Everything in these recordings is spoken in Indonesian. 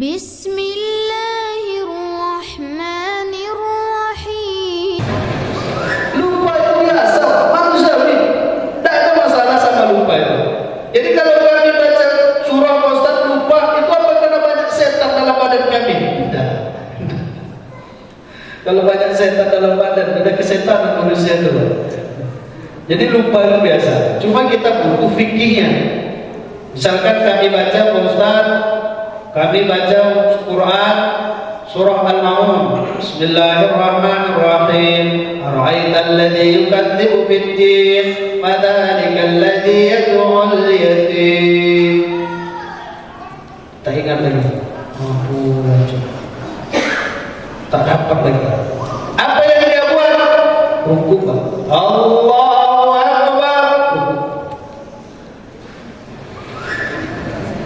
Bismillahirrahmanirrahim. Lupa itu biasa, manusiawi. Tidak ada masalah sama lupa itu. Jadi kalau kami baca surah Pak Ustaz lupa, itu apa karena banyak setan dalam badan kami? Tidak. Kalau banyak setan dalam badan, ada kesetanan manusia itu. Jadi lupa itu biasa. Cuma kita butuh fikihnya. Misalkan kami baca Pak Ustaz, kami baca Quran surah Al-Maun. Bismillahirrahmanirrahim. Ara'aital ladzi yukadzibu bid-din, fadzalikal ladzi yad'ul yatim. Tak ingat lagi. Tak dapat lagi. Apa yang dia buat? Rukuk. Allahu Akbar.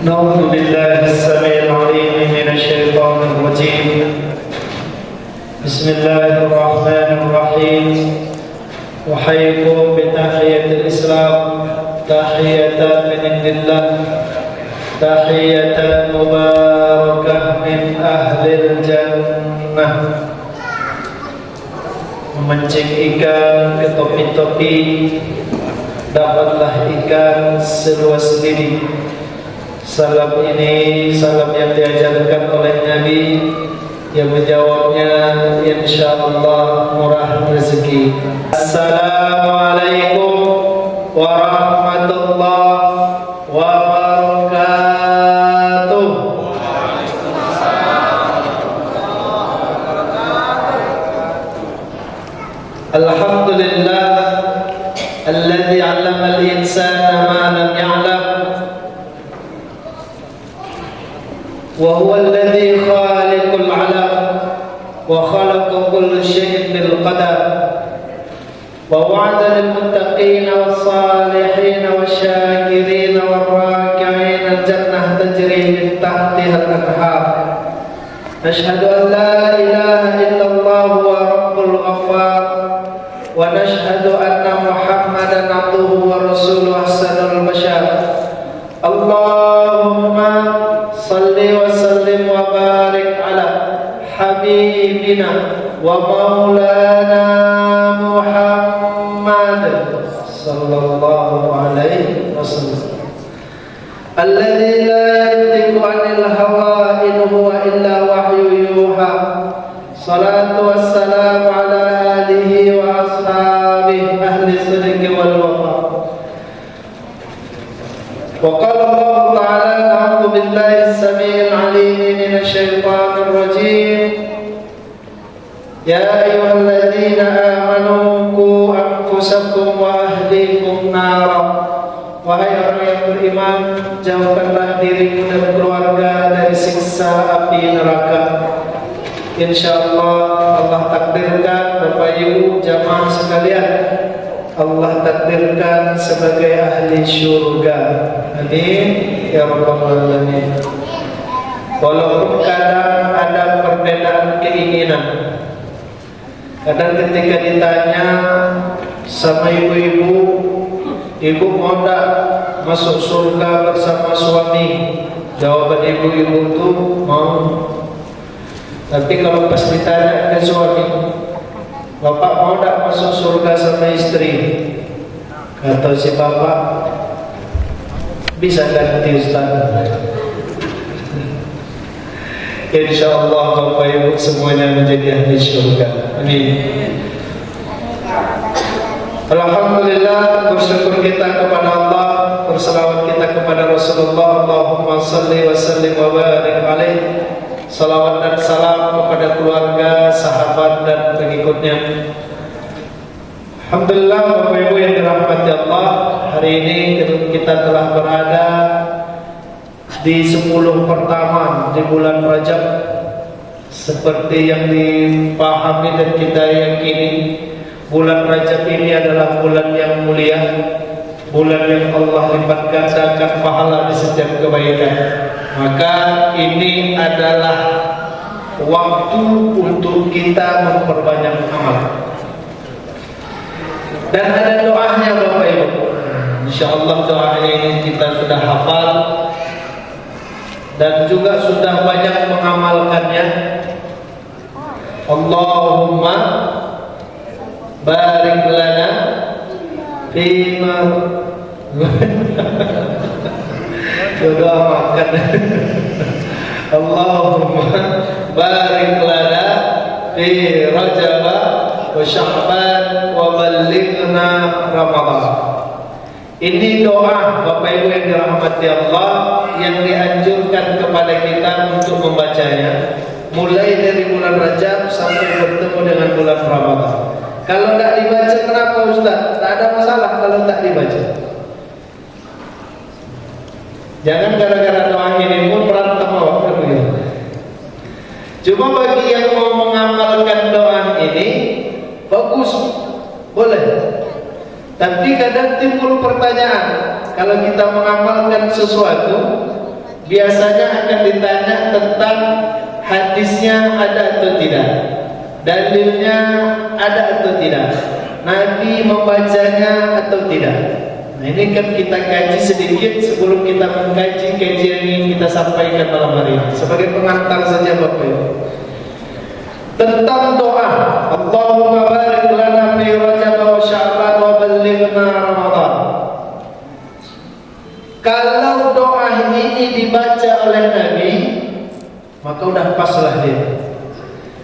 Na'udzu billahi as-sami'il 'alim minasy syaithanir rajim. Bismillahirrahmanirrahim. Uhayyikum bi tahiyatil Islam, tahiyatan min indillah, tahiyatan mubarakah min ahlil jannah. Memancing ikan ke topi-topi, dapatlah ikan seluas lidi. Salam ini salam yang diajarkan oleh Nabi, yang menjawabnya insyaallah murah rezeki. Assalamualaikum warahmatullahi wabarakatuh. Alhamdulillah alladzi 'allama al-insana ma lam ya'lam wa huwa alladzi khaliqul 'alam wa khalaqa kulla shay'in bil qadar wa wa'ada lil muttaqin was-salihin wasy-syakirin war-raki'in al-jannah tajri min tahtiha al-anhar. Nashhadu an la ilaha illallah wa rabbul ghaffar wa nashhadu anna Muhammadan abduhu wa rasuluhu ahsanul bashar. Allahumma salli wa sallim wa barik ala habibina wa maulana Muhammad sallallahu alaihi wasallam alladzi la yantiqu 'anil hawa in huwa illa wahyu yuha. Salatu wassalamu ala alihi wa ashabihi ahli sidqi wal wafa. Wa qala Allah ta'ala a'udzu billahi as-sami'il 'alim minasy syaithanir rajim. Ya ayyuhalladzina amanu qu anfusakum wa ahlikum nara. Wahai orang yang beriman, jauhkanlah dirimu dan keluarga dari siksa api neraka. InsyaAllah Allah takdirkan Bapak Ibu jamaah sekalian, Allah takdirkan sebagai ahli syurga. Amin ya rabbal alamin. Walaupun kadang ada perbedaan keinginan, kadang ketika ditanya sama ibu-ibu, ibu mau tak masuk surga bersama suami? Jawaban ibu-ibu itu mau. Tapi kalau pas ditanya ke suami, bapak mau tak masuk surga sama istri? Kata si bapak, bisa ganti Ustaz. InsyaAllah Bapak Ibu semuanya menjadi ahli surga. Amin. Alhamdulillah, bersyukur kita kepada Allah, berselawat kita kepada Rasulullah. Allahumma salli wa sallim wa barik alaih. Salawat dan salam kepada keluarga, sahabat dan pengikutnya. Alhamdulillah Bapak Ibu yang dirahmati Allah, hari ini kita telah berada di 10 pertama di bulan Rajab. Seperti yang dipahami dan kita yakini, bulan Rajab ini adalah bulan yang mulia, bulan yang Allah lipat gandakan pahala di setiap kebaikan. Maka ini adalah waktu untuk kita memperbanyak amal. Dan ada doanya Bapak Ibu. InsyaAllah doa ini kita sudah hafal. dan juga sudah banyak mengamalkannya. Allahumma barik lana fima doa makan. Allahumma barik lana fi Rajab wa Sya'ban wa ballighna Ramadan. Ini doa Bapak Ibu yang dirahmati Allah yang dianjurkan kepada kita untuk membacanya mulai dari bulan Rajab sampai bertemu dengan bulan Ramadan. Kalau tidak dibaca, kenapa Ustaz? Tak ada masalah kalau tak dibaca. Jangan gara-gara doa ini pun berantem awak begitu. Cuma bagi yang mau mengamalkan doa ini bagus, boleh. Tapi kadang timbul pertanyaan, kalau kita mengamalkan sesuatu, biasanya akan ditanya tentang hadisnya ada atau tidak, dalilnya ada atau tidak, Nabi membacanya atau tidak. Nah ini kan kita kaji sedikit sebelum kita mengkaji kajian yang kita sampaikan malam hari ini. Sebagai pengantar saja Bapak Ibu. Tentang doa, Allahumma barik lana fi Rajab wa Sya'ban wa ballighna Ramadan. Kalau doa ini dibaca oleh Nabi, maka udah paslah dia.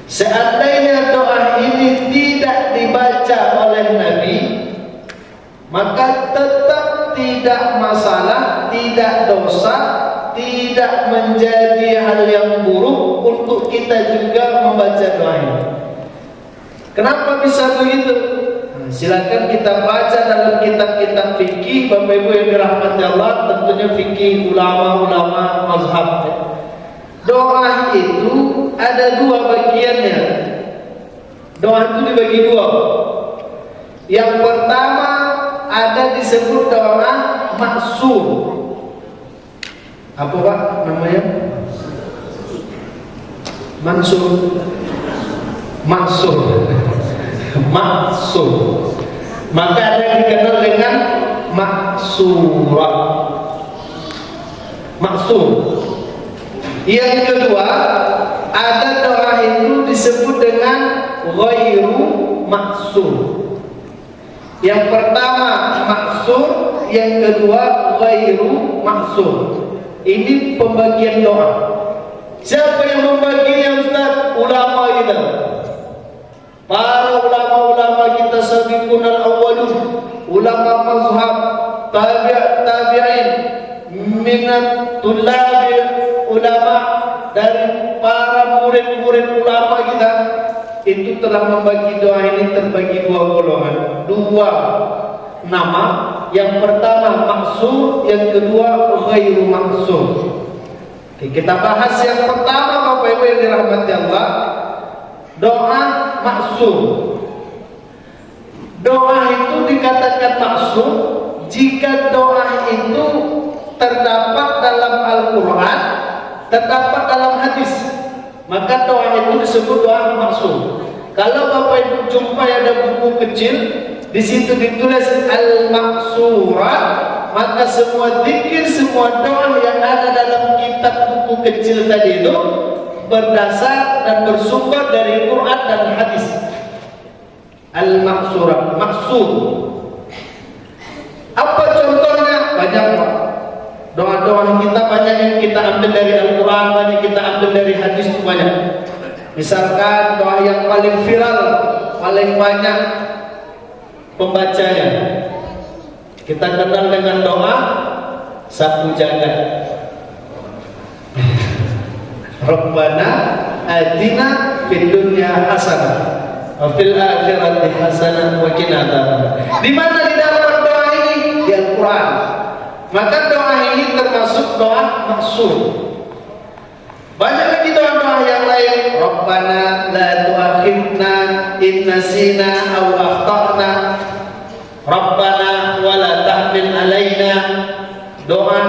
Seandainya doa ini tidak dibaca oleh Nabi, maka tetap tidak masalah, tidak dosa, tidak menjadi hal yang buruk untuk kita juga membaca doa ini. Kenapa bisa begitu? Silakan kita baca dalam kitab-kitab fikih Bapak Ibu yang dirahmati Allah, tentunya fikih ulama-ulama mazhab. Doa itu ada dua bagiannya. Doa itu dibagi dua. Yang pertama ada disebut doa maksur. Apa Pak namanya? Mansur. Maksur. Maksur. Maka ada yang dikenal dengan maksurah. Maksur. Yang kedua, ada doa itu disebut dengan ghairu maksur. Yang pertama maksur, yang kedua ghairu maksur. Ini pembagian doa. Siapa yang membaginya Ustaz? Ulama kita. Para ulama-ulama kita sabiqun al-awwalun, ulama mazhab, tabi'in, minat tullabi ulama, dari para murid-murid ulama kita, itu telah membagi doa ini terbagi dua golongan, dua nama. Yang pertama maksur, yang kedua ghairu maksur. Oke, kita bahas yang pertama Bapak Ibu yang dirahmati Allah, doa maksur. Doa itu dikatakan maksur jika doa itu terdapat dalam Al-Quran, terdapat dalam hadis, maka doa itu disebut doa maksur. Kalau Bapak Ibu jumpa ada buku kecil, di situ ditulis al-maksurat, maka semua zikir, semua doa yang ada dalam kitab buku kecil tadi itu berdasar dan bersumber dari Quran dan hadis. Al-maksurat, maksud. Apa contohnya? Banyak Pak. Doa-doa kita banyak yang kita ambil dari Al-Quran, banyak kita ambil dari hadis, itu banyak. Misalkan doa yang paling viral, paling banyak pembacanya, kita kenal dengan doa sapu jagat. Rabbana atina fid dunya hasanah wa fil akhirati hasanah wa qina adzabannar. Di mana didapat doa ini? Di Al-Quran. Maka doa ini termasuk doa maksur. Banyak lagi doa-doa yang lain. Rabbana la tu'akhidna in nasina aw akhtana. Rabbana wa la tahmil alaina. Doa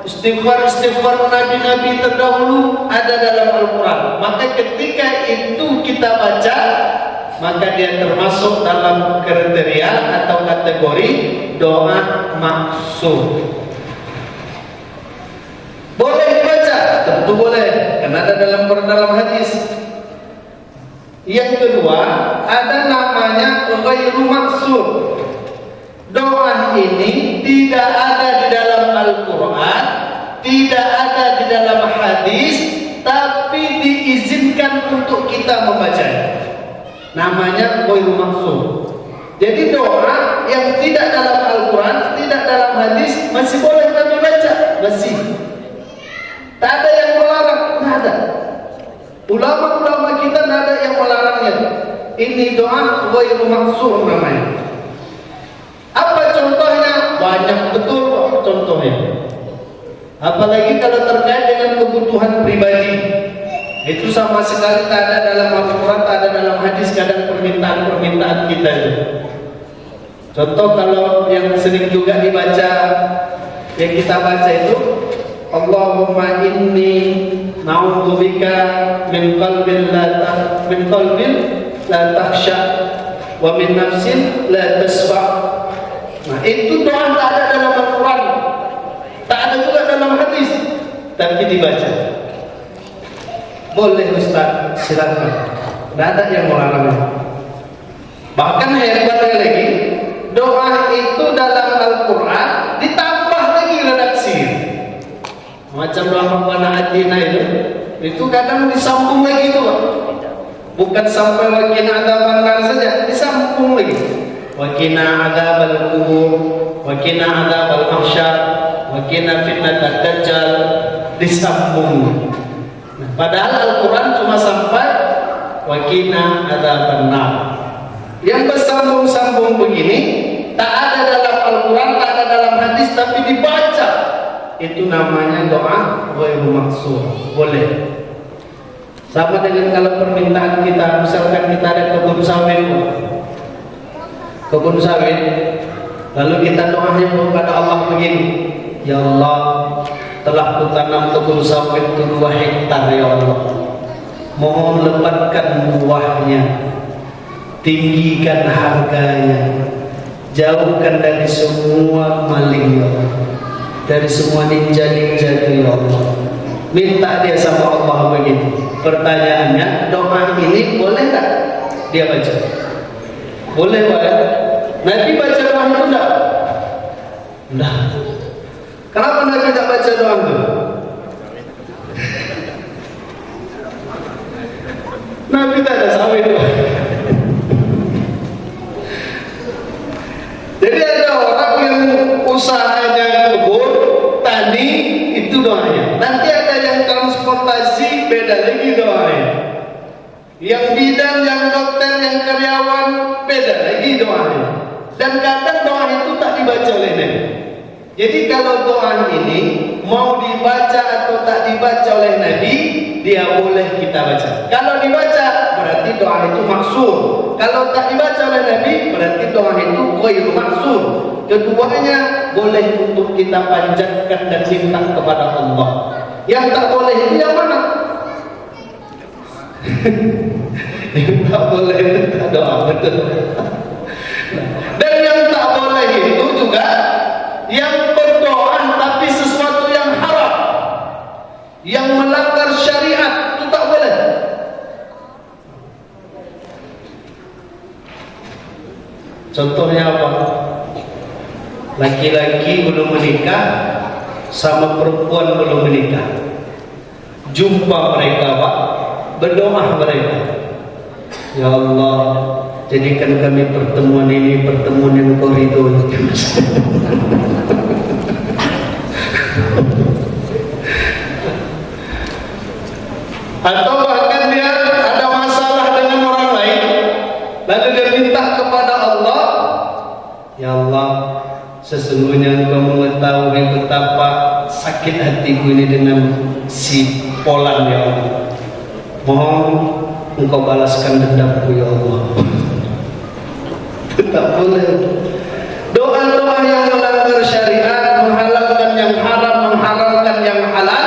istighfar nabi-nabi terdahulu ada dalam Al-Quran. Maka ketika itu kita baca, maka dia termasuk dalam kriteria atau kategori doa maksur. Boleh dibaca tentu boleh, karena ada dalam hadis. Yang kedua, ada namanya ghairu maksud. Doa ini tidak ada di dalam Al-Quran, tidak ada di dalam hadis, tapi diizinkan untuk kita membacanya. Namanya ghairu maksud. Jadi doa yang tidak dalam Al-Quran, tidak dalam hadis, masih boleh kami baca, masih. Tak ada yang melarang, tak ada. Ulama-ulama kita tak ada yang melarangnya. Ini doa ghairu maksud namanya. Apa contohnya? Banyak betul contohnya. Apalagi kalau terkait dengan kebutuhan pribadi, itu sama sekali tak ada dalam Al-Quran, tak ada dalam hadis. Kadang permintaan kita itu. Contoh kalau yang sering juga dibaca, yang kita baca itu, Allahumma inni na'udzubika min qalbin la takhsha wa min nafsin la tasfa. Nah, itu doa tak ada dalam Al-Quran, tak ada juga dalam hadis, tapi dibaca. Boleh Ustaz, silakan. Tidak ada yang melarang. Bahkan hebatnya lagi, doa itu dalam Al-Quran ditambah lagi redaksi. Macam doa Rabbana Atina itu kadang disambung lagi itu, Pak. Bukan sampai waqina adzabannar saja, disambung lagi. Waqina adzabal kubur, waqina adzabal mahsyar, waqina fitnatad dajjal, disambung. Nah, padahal Al-Quran cuma sampai waqina adzabannar. Yang bersambung-sambung begini tak ada dalam Al-Quran, tak ada dalam hadis, tapi dibaca. Itu namanya doa ghairu maksud. Boleh. Sama dengan kalau permintaan kita, misalkan kita ada kebun sawit, lalu kita doanya kepada Allah begini, ya Allah, telah kutanam kebun sawit 2 hektar ya Allah, mohon lebatkan buahnya, tinggikan harganya, jauhkan dari semua maling ya Allah, dari semua ninja-ninja ya Allah. Minta dia sama Allah begini. Pertanyaannya, doa ini boleh tak dia baca? Boleh Pak? Nabi baca doa itu enggak? Enggak. Kenapa Nabi tidak baca doa itu? Nabi tak ada sawit. Jadi ada orang yang usahanya kebun, tani, itu doanya. Nanti ada yang transportasi, beda lagi doanya. Yang bidan, yang dokter, yang karyawan, beda lagi doanya. Dan kadang doa itu tak dibaca oleh Nabi. Jadi kalau doa ini mau dibaca atau tak dibaca oleh Nabi, dia boleh kita baca. Kalau dibaca berarti doa itu maksud. Kalau tak dibaca oleh Nabi berarti doa itu ghairu maksud. Keduanya boleh untuk kita panjatkan dan minta kepada Allah. Yang tak boleh itu yang mana? Yang tak boleh itu doa, betul. Dan yang tak boleh itu juga yang berdoa tapi sesuatu yang haram, yang melanggar syariat, itu tak boleh. Contohnya apa? Laki-laki belum menikah sama perempuan belum menikah, jumpa mereka Pak, berdoa mereka, ya Allah, jadikan kami pertemuan ini pertemuan yang Kau ridhoi. Atau bahkan dia ada masalah dengan orang lain, lalu dia minta kepada Allah, ya Allah, sesungguhnya Engkau mengetahui betapa sakit hatiku ini dengan si Polan ya Allah. Mohon Engkau balaskan dendamku ya Allah. Tak boleh. Doa-doa yang melanggar syariat, menghalalkan yang haram, mengharamkan yang halal,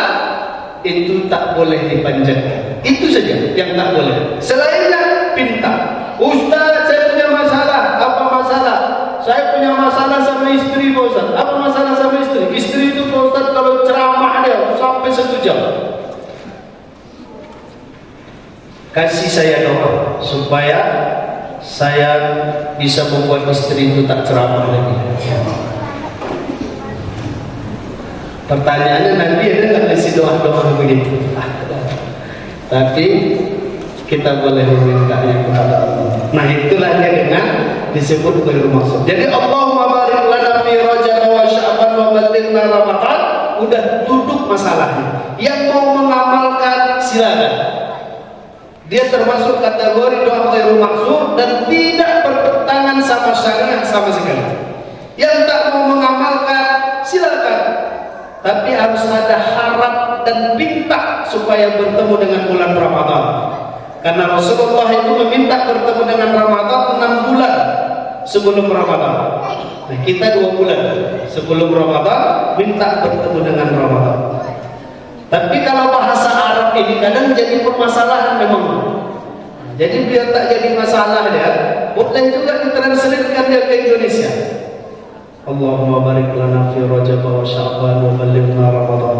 itu tak boleh dipanjatkan. Itu saja yang tak boleh. Selainnya pinta. Ustaz, saya punya masalah. Apa masalah? Saya punya masalah sama istri Pak Ustaz. Apa masalah sama istri? Istri itu Pak Ustaz kalau ceramah dia sampai 1 jam. kasih saya doa supaya saya bisa membuat istri itu tak ceramah lagi. Pertanyaannya nanti ada nggak kasih doa-doa begitu? Tapi kita boleh memintanya kepada Allah. Nah itulah dia dengan disebut ghairu maksud. Jadi Allahumma barik lana fi Rajab wa Sya'ban wa ballighna Ramadan, udah duduk masalahnya. Yang mau mengamalkan silakan. Dia termasuk kategori doa ghairu maksud dan tidak bertentangan sama syariat sama sekali. Yang tak mau mengamalkan silakan. Tapi harus ada harap dan minta supaya bertemu dengan bulan Ramadan. Karena Rasulullah itu meminta bertemu dengan Ramadan 6 bulan sebelum Ramadan. Nah, kita 2 bulan sebelum Ramadan minta bertemu dengan Ramadan. Tapi kalau bahasa Arab ini kadang jadi permasalahan memang. Jadi biar tak jadi masalah ya, boleh juga ditranslatekan dia ke Indonesia. Allahumma barik lana fi Rajab wa Sya'ban wa ballighna Ramadan.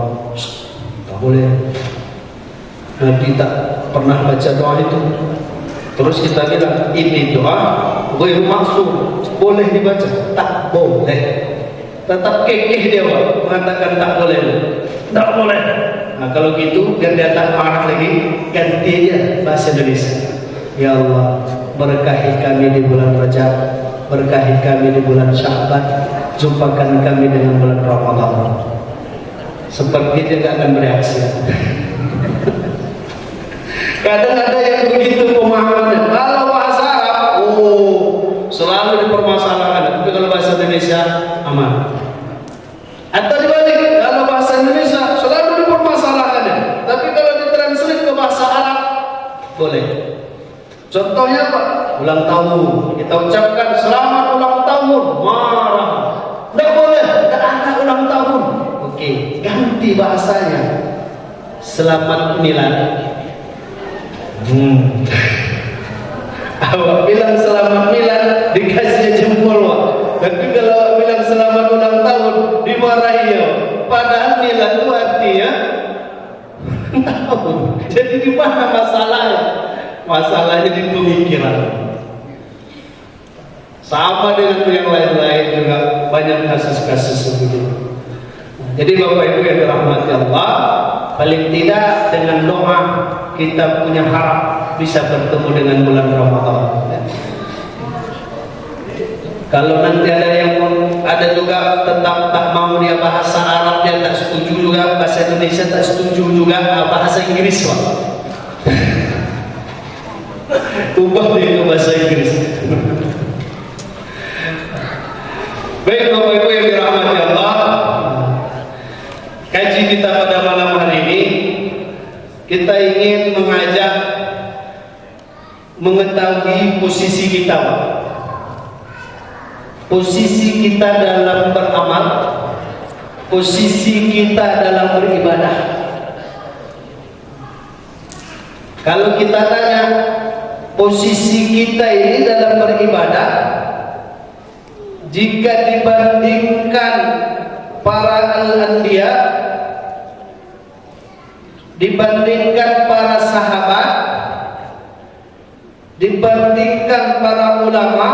Tak boleh. Nabi tak pernah baca doa itu. Terus kita bilang ini doa ghairu maksud, boleh dibaca? Tak boleh. Tetap kekeh dia mengatakan tak boleh. Tak boleh. Nah kalau gitu biar dia tak marah lagi, ganti dia bahasa Indonesia. Ya Allah, berkahi kami di bulan Rajab, berkahi kami di bulan Sya'ban, jumpakan kami dengan bulan Ramadan. Seperti dia tidak akan bereaksi. Kadang ada yang begitu pemahamannya. Kalau bahasa Arab, selalu dipermasalahkan. Tapi kalau bahasa Indonesia aman. Atau dibalik, kalau bahasa Indonesia selalu dipermasalahkan. Tapi kalau ditranslate ke bahasa Arab, boleh. Contohnya apa? Ulang tahun. Kita ucapkan selamat ulang tahun. Marah. Tidak boleh. Tidak ada ulang tahun. Oke, ganti bahasanya. Selamat milad. Awak bilang selamat milad dikasih jempol wak. Tapi kalau awak bilang selamat ulang tahun dimarahi ya. Padahal milad itu artinya tahun. Jadi di mana masalahnya? Masalahnya di pemikiran. Sama dengan yang lain-lain juga banyak kasus-kasus begitu. Jadi Bapak Ibu yang dirahmati Allah, paling tidak dengan doa kita punya harap bisa bertemu dengan bulan Ramadan. Kalau nanti ada juga tentang tak mau dia bahasa Arab, dia tak setuju juga, bahasa Indonesia tak setuju juga, bahasa Inggris Pak. Ubah dia ke bahasa Inggris. Baik Bapak Ibu yang dirahmati Allah, kaji kita pada malam hari ini kita ingin mengajak mengetahui posisi kita, posisi kita dalam beramal, posisi kita dalam beribadah. Kalau kita tanya posisi kita ini dalam beribadah, jika dibandingkan para al-anbiya, dibandingkan para sahabat, dibandingkan para ulama,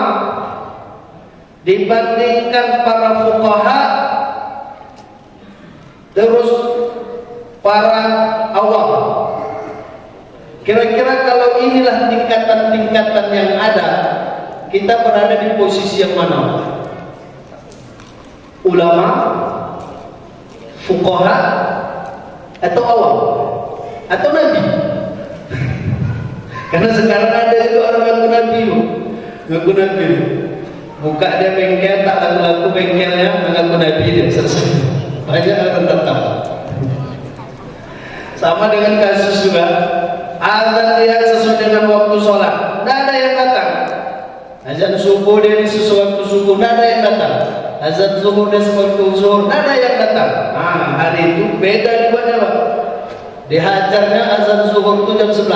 dibandingkan para fuqaha, terus para awam, kira-kira kalau inilah tingkatan-tingkatan yang ada, kita berada di posisi yang mana? Ulama, fuqaha, atau awam, atau nabi? Karena sekarang ada juga orang ngaku nabi, buka dia bengkel, tak laku bengkelnya, mengaku nabi dia selesai. Banyak orang datang. Sama dengan kasus juga, azan dia sesuai dengan waktu sholat, tidak ada yang datang. Azan subuh dia sesuai waktu subuh, tidak ada yang datang. Azan zuhur dan waktu zuhur, tidak ada yang datang. Nah, hari itu beda di mana Pak? Dihajarnya azan zuhur itu jam 11.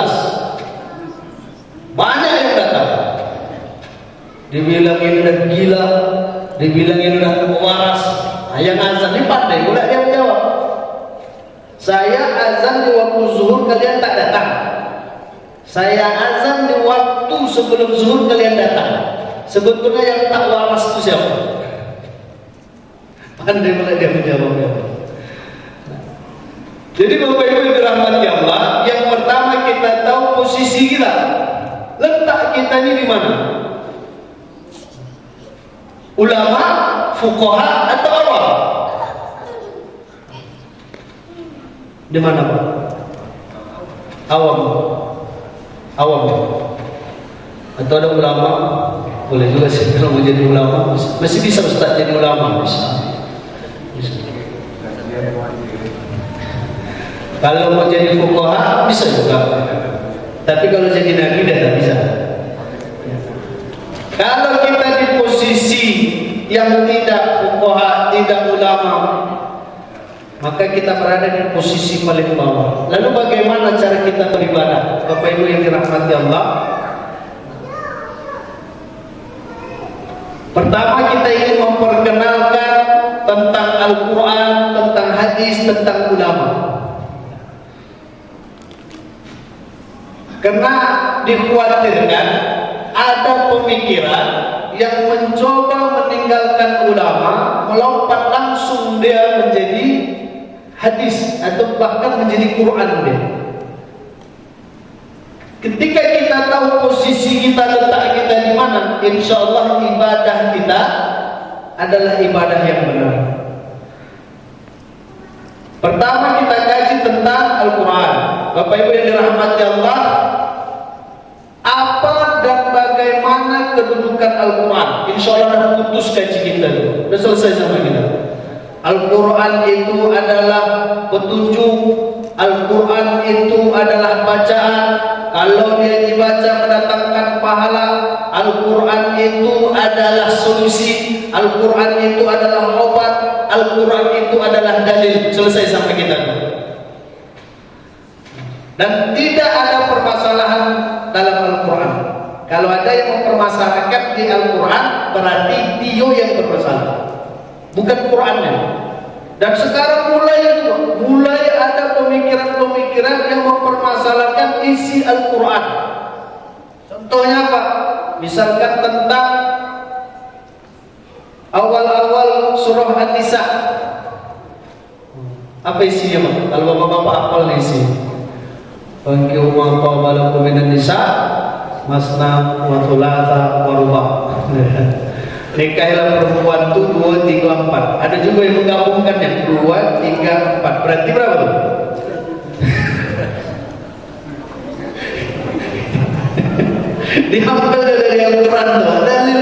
Banyak yang datang. Dibilang ini udah gila, dibilang ini udah waras. Nah, yang azan ini pandai, boleh dia menjawab. Saya azan di waktu zuhur, kalian tak datang. Saya azan di waktu sebelum zuhur kalian datang. Sebetulnya yang tak waras itu siapa? Pandai malah dia menjawabnya. Jadi Bapak Ibu yang dirahmati Allah, yang pertama kita tahu posisi kita. Letak kita ini di mana? Ulama, fuqaha atau awam? Di mana Pak? Awam. Awam. Atau ada ulama? Boleh juga sih kalau mau jadi ulama. Masih bisa Ustaz jadi ulama, bisa. Kalau mau jadi fuqaha bisa juga. Tapi kalau jadi nabi dah tak bisa. Kalau kita di posisi yang tidak fuqaha, tidak ulama, maka kita berada di posisi paling bawah. Lalu bagaimana cara kita beribadah? Bapak Ibu yang dirahmati Allah, pertama kita ingin memperkenalkan tentang Al-Quran, tentang hadis, tentang ulama. Karena dikhawatirkan ada pemikiran yang mencoba meninggalkan ulama, melompat langsung dia menjadi hadis atau bahkan menjadi Quran dia. Ketika kita tahu posisi kita, letak kita di mana, insya Allah ibadah kita adalah ibadah yang benar. Pertama kita kaji tentang Al-Quran. Bapak Ibu yang dirahmati Allah, apa dan bagaimana kedudukan Al-Quran? Insya Allah dah putus kaji kita dulu. Sudah selesai sama kita. Al-Quran itu adalah petunjuk. Al-Quran itu adalah bacaan. Kalau dia dibaca mendatangkan pahala. Al-Quran itu adalah solusi. Al-Quran itu adalah obat. Al-Quran itu adalah dalil. Selesai sampai kita. Dan tidak ada permasalahan dalam Al-Quran. Kalau ada yang mempermasalahkan di Al-Quran, berarti dia yang bermasalah, bukan Qurannya. Dan sekarang mulai ada pemikiran-pemikiran yang mempermasalahkan isi Al-Quran. Contohnya apa? Misalkan tentang awal-awal surah An-Nisa. Apa isinya Pak? Kalau bapak-bapak hafal isi. Fankihu ma taba lakum minan nisa masna wa thulatha wa ruba'. Nikahilah perempuan itu 2, 3, 4. Ada juga yang menggabungkannya 2, 3, 4. Berarti berapa tuh? Dihafal dari Al-Quran tuh, dalil.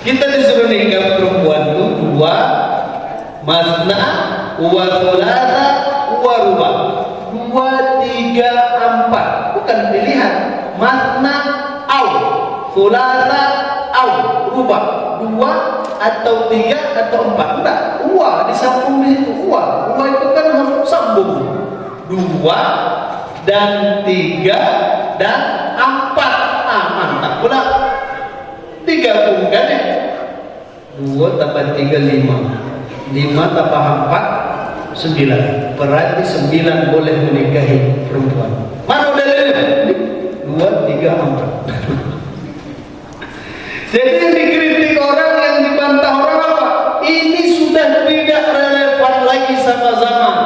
Kita disuruh nikah perempuan itu 2, masna wa thulatha wa ruba'. 2, 3, 4. Bukan pilihan. Masna au, thulatha au, rubah. 2 atau 3 atau 4. Enggak, uwa disambung di situ. Uwa itu kan harus sambung. 2 dan 3 dan 4. Ah, mantap pula. 3 gabungkan ya. 2 tambah 3 5. 5 tambah 4 9. Berarti 9 boleh menikahi perempuan. Mana dalilnya? 2, 3, 4. Jadi yang dikritik orang, yang dibantah orang apa? Ini sudah tidak relevan lagi sama zaman.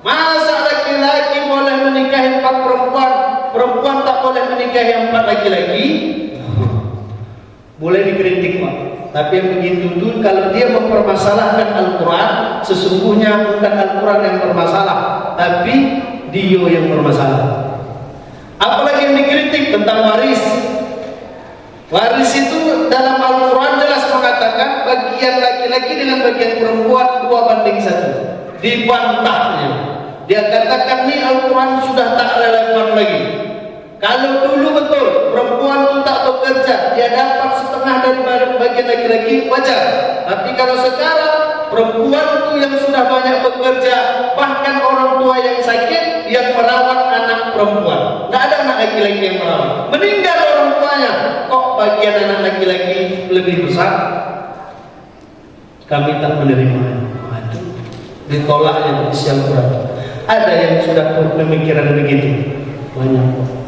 Masa laki-laki boleh menikahi 4 perempuan, perempuan tak boleh menikahi 4 laki-laki? Boleh dikritik Pak. Tapi yang begitu itu kalau dia mempermasalahkan Al-Quran, sesungguhnya bukan Al-Quran yang bermasalah, tapi dia yang bermasalah. Apalagi yang dikritik tentang waris. Waris itu dalam Al-Quran jelas mengatakan bagian laki-laki dengan bagian perempuan 2:1. Dibantahnya. Dia katakan nih Al-Quran sudah tak relevan lagi. Kalau dulu betul perempuan itu tak bekerja, dia dapat setengah dari bagian laki-laki, wajar. Tapi kalau sekarang perempuan itu yang sudah banyak bekerja, bahkan orang tua yang sakit yang merawat anak perempuan, nggak ada anak laki-laki yang merawat, meninggal orang tuanya, kok bagian anak laki-laki lebih besar? Kami tak menerima. Aduh, ditolaknya isi Al-Quran. Ada yang sudah berpemikiran begitu, banyak.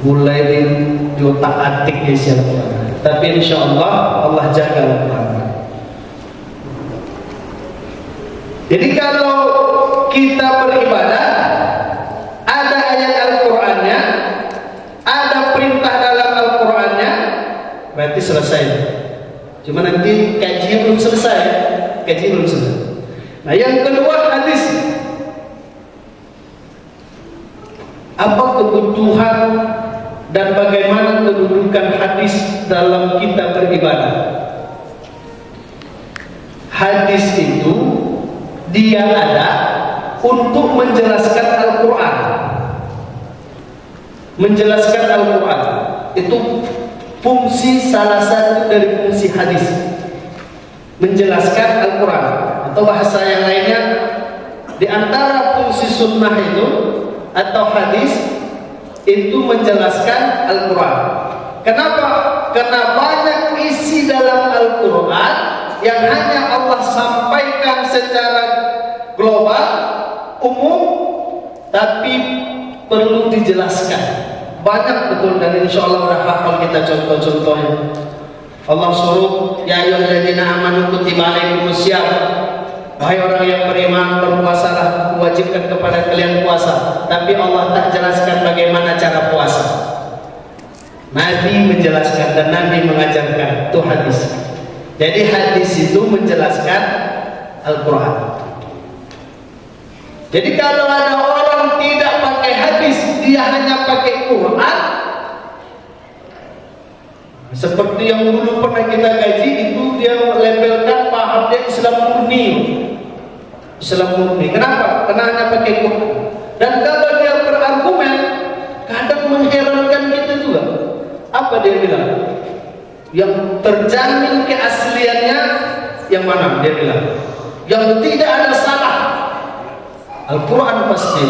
mulai di otak-atik di siapa. Tapi insya Allah Allah jaga Al-Quran. Jadi kalau kita beribadah, ada ayat Al-Qurannya, ada perintah dalam Al-Qurannya, berarti selesai. Cuma nanti kajian belum selesai. Nah yang kedua hadis. Apa kebutuhan dan bagaimana kedudukan hadis dalam kita beribadah? Hadis itu dia ada untuk menjelaskan Al-Quran. Menjelaskan Al-Quran itu fungsi, salah satu dari fungsi hadis, menjelaskan Al-Quran. Atau bahasa yang lainnya, di antara fungsi sunnah itu atau hadis itu menjelaskan Al-Quran. Kenapa? Karena banyak isi dalam Al-Quran yang hanya Allah sampaikan secara global, umum, tapi perlu dijelaskan. Banyak betul, dan insya Allah udah hafal kita contoh-contohnya. Allah suruh, ya ayyuhalladzina amanu kutiba alaikumusiyam, wahai orang yang beriman, berpuasalah, wajibkan kepada kalian puasa. Tapi Allah tak jelaskan bagaimana cara puasa. Nabi menjelaskan dan Nabi mengajarkan. Itu hadis. Jadi hadis itu menjelaskan Al-Quran. Jadi kalau ada orang tidak pakai hadis, dia hanya pakai Quran, seperti yang dulu pernah kita kaji, itu dia labelkan paham dia Islam murni. Islam murni. Kenapa? Karena hanya pakai Quran. Dan kalau dia berargumen, kadang mengherankan kita juga. Apa dia bilang? Yang terjamin keasliannya yang mana? Dia bilang yang tidak ada salah, Al-Quran pasti.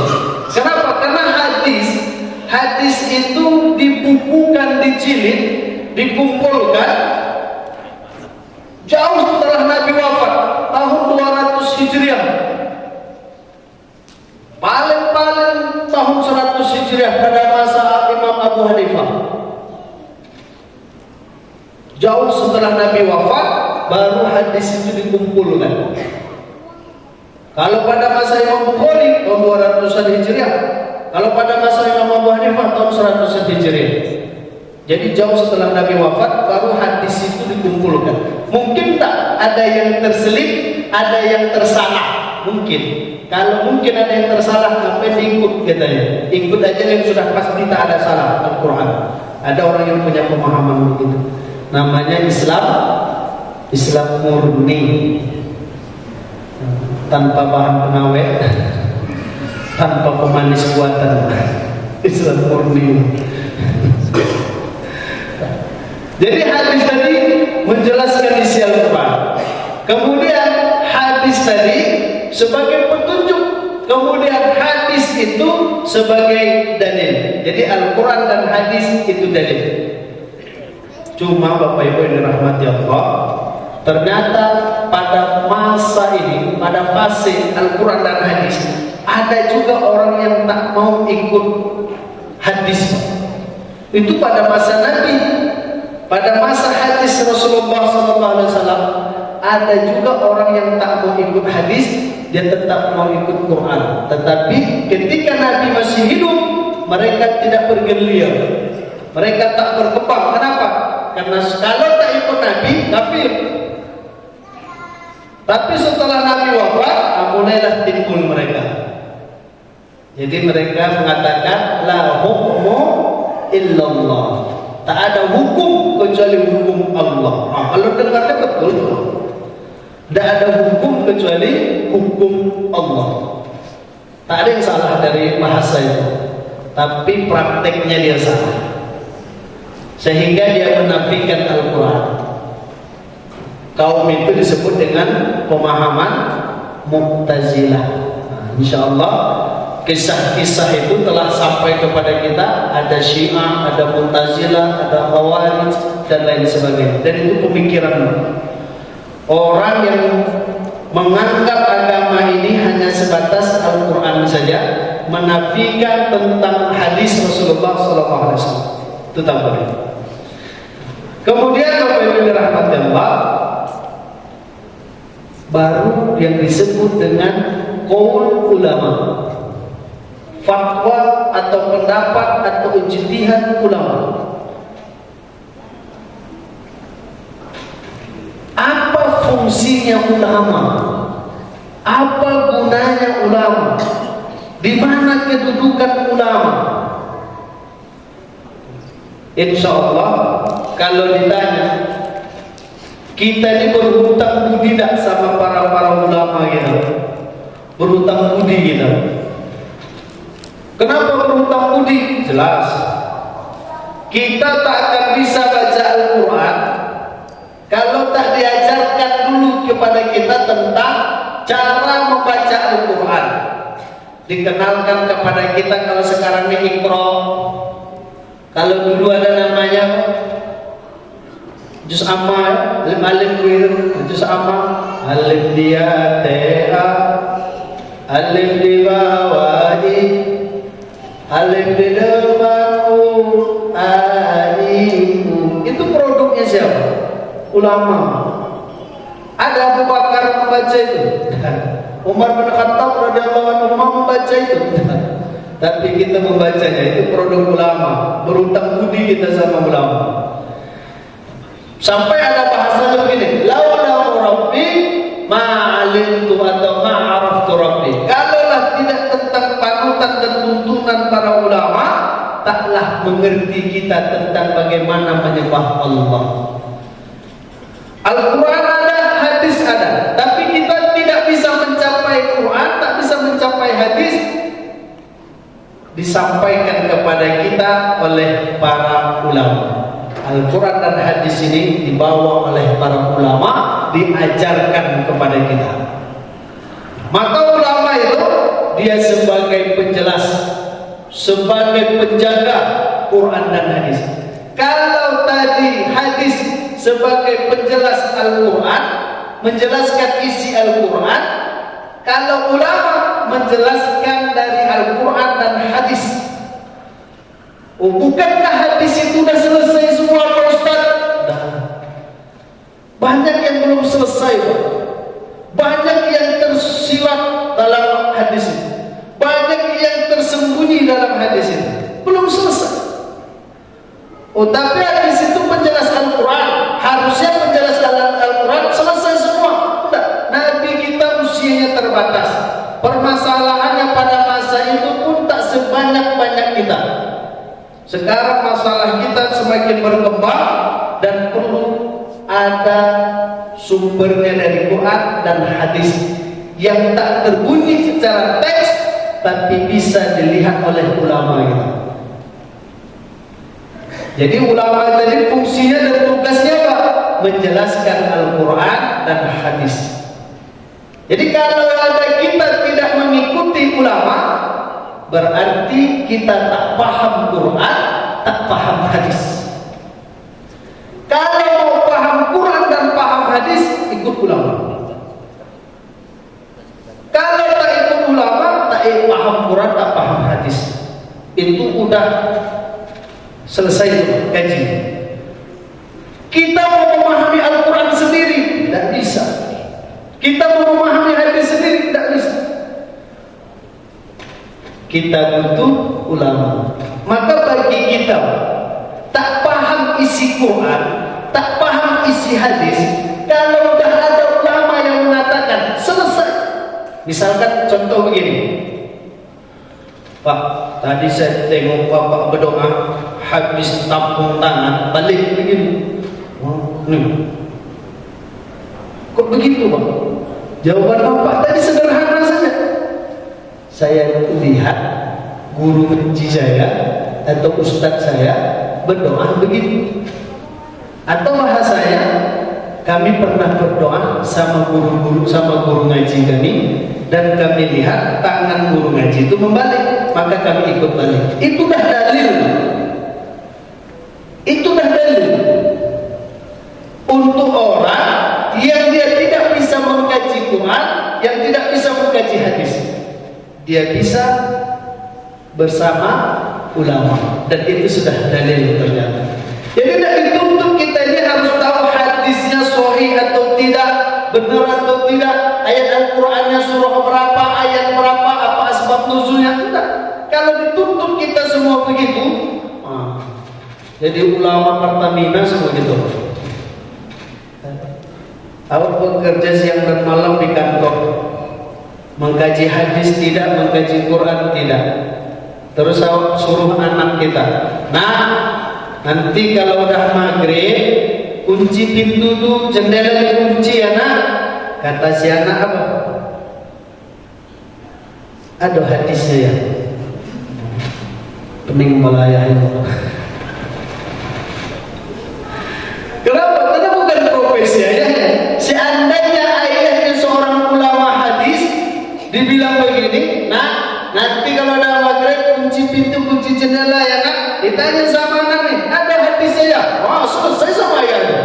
Kenapa? Karena hadis itu dibukukan, dijilid, dikumpulkan jauh setelah Nabi wafat, tahun 200 Hijriah. Paling-paling tahun 100 Hijriah pada masa Imam Abu Hanifah. Jauh setelah Nabi wafat, baru hadis itu dikumpulkan. Kalau pada masa Imam Bukhari tahun 200 Hijriah, kalau pada masa Imam Abu Hanifah tahun 100 Hijriah. Jadi jauh setelah Nabi wafat, baru hadis itu dikumpulkan. Mungkin tak ada yang terselip, ada yang tersalah. Mungkin. Kalau mungkin ada yang tersalah, ngapain diikut katanya? Ikut aja yang sudah pasti tak ada salah Al-Quran. Ada orang yang punya pemahaman begitu. Namanya Islam murni, tanpa bahan pengawet, tanpa pemanis buatan. Islam murni. Jadi hadis tadi menjelaskan isi Al-Quran. Kemudian hadis tadi sebagai petunjuk. Kemudian hadis itu sebagai dalil. Jadi Al-Quran dan hadis itu dalil. Cuma Bapak Ibu yang dirahmati Allah, ternyata pada masa ini, pada fase Al-Quran dan hadis, ada juga orang yang tak mau ikut hadis. Itu pada masa Nabi, pada masa hadis Rasulullah SAW, ada juga orang yang tak mau ikut hadis, dia tetap mau ikut Quran. Tetapi ketika Nabi masih hidup, mereka tidak bergelir, mereka tak berkembang. Kenapa? Karena kalau tak ikut Nabi, kafir. Tapi setelah Nabi wafat, mulailah timbul mereka. Jadi mereka mengatakan la hukmu illallah. Tak ada hukum kecuali hukum Allah. Kalau dengarnya betul. Tak ada hukum kecuali hukum Allah. Tak ada yang salah dari bahasa itu, tapi prakteknya dia salah. Sehingga dia menafikan Al-Quran. Kaum itu disebut dengan pemahaman Mu'tazilah. Insya Allah kisah-kisah itu telah sampai kepada kita. Ada Syiah, ada Mu'tazilah, ada Khawarij, dan lain sebagainya. Dan itu pemikiran orang yang menganggap agama ini hanya sebatas Al-Quran saja, menafikan tentang hadis Rasulullah SAW. Itu tak boleh. Kemudian Bapak Ibu dirahmati Allah, baru yang disebut dengan qaul ulama, fatwa atau pendapat atau ijtihad ulama. Apa fungsinya ulama? Apa gunanya ulama? Di mana kedudukan ulama? Insya Allah kalau ditanya, kita ini berhutang budi tidak sama para ulama kita? Berhutang budi kita. Kenapa berhutang budi? Jelas, kita tak akan bisa baca Al-Quran kalau tak diajarkan dulu kepada kita tentang cara membaca Al-Quran. Dikenalkan kepada kita, kalau sekarang ini Iqra, kalau dulu ada namanya Juz Amma, Alif Juz Amma, Alif dia ta, Alif di bawahi, Alif di depanku, Aiku. Itu produknya siapa? Ulama. Ada Abu Bakar membaca itu, Umar bin Khattab radhiyallahu anhu membaca itu, tapi kita membacanya itu produk ulama. Berutang budi kita sama ulama. Sampai ada bahasa begini, laula rabbi ma'alimtu atau ma'araftu rabbi. Kalaulah tidak tentang panutan dan tuntunan para ulama, taklah mengerti kita tentang bagaimana menyembah Allah. Al-Quran ada, hadis ada, tapi kita tidak bisa mencapai Quran, tak bisa mencapai hadis disampaikan kepada kita oleh para ulama. Al-Quran dan hadis ini dibawa oleh para ulama, diajarkan kepada kita. Maka ulama itu dia sebagai penjelas, sebagai penjaga Quran dan hadis. Kalau tadi hadis sebagai penjelas Al-Quran, menjelaskan isi Al-Quran, kalau ulama menjelaskan dari Al-Quran dan hadis. Oh, bukankah hadis itu sudah selesai semua Pak Ustaz? Nah, banyak yang belum selesai Pak. Banyak yang tersirat dalam hadis itu, banyak yang tersembunyi dalam hadis itu, belum selesai. Oh, tapi hadis itu menjelaskan Al-Quran, harusnya menjelaskan Al-Quran selesai semua. Tidak, Nabi kita usianya terbatas. Permasalahannya pada masa itu pun tak sebanyak-banyak kita. Sekarang masalah kita semakin berkembang dan perlu ada sumbernya dari Quran dan hadis yang tak terbunyi secara teks, tapi bisa dilihat oleh ulama kita. Jadi ulama tadi fungsinya dan tugasnya apa? Menjelaskan Al-Quran dan hadis. Jadi kalau ada kita tidak mengikuti ulama, berarti kita tak paham Quran, tak paham hadis. Kalau mau paham Quran dan paham hadis, ikut ulama. Kalau tak ikut ulama, tak paham Quran, tak paham hadis, itu udah selesai kaji. Kita mau memahami Al-Quran sendiri, tidak bisa. Kita mau memahami hadis sendiri, tidak bisa. Kita butuh ulama. Maka bagi kita tak paham isi Quran, tak paham isi hadis, kalau sudah ada ulama yang mengatakan selesai. Misalkan contoh begini, Pak, tadi saya tengok Bapak berdoa, habis tampung tangan, balik begini. Oh, kok begitu Pak? Jawaban Bapak tadi sederhana saja. Saya lihat guru ngaji saya atau ustadz saya berdoa begitu. Atau bahasanya, kami pernah berdoa sama guru ngaji kami, dan kami lihat tangan guru ngaji itu membalik, maka kami ikut balik. Itu dah dalil. Itu dah dalil. Untuk orang yang dia tidak bisa mengkaji Quran, yang tidak bisa mengkaji hadis, dia bisa bersama ulama, dan itu sudah dalil ternyata. Jadi tidak dituntut kita ini harus tahu hadisnya sahih atau tidak, benar atau tidak, ayat Al-Qur'annya surah berapa, ayat berapa, apa asbab nuzulnya, tidak. Kalau dituntut kita semua begitu, jadi ulama Pertamina semua gitu. Awak bekerja siang dan malam di kantor, mengkaji hadis tidak, mengkaji Quran tidak. Terus awak suruh anak kita, nah nanti kalau udah maghrib kunci pintu tuh, jendela dikunci ya nak. Kata si anak apa? Ada hadisnya ya. Pening melayani. Kenapa? Karena bukan profesi ayahnya. Seandainya ayahnya seorang ulama hadis, dibilang begini, nah nanti kalau ada maghrib kunci pintu, kunci jendela ya nak. Ditanya sama anak nih, ada hadisnya ya? Wah, selesai sama ayahnya.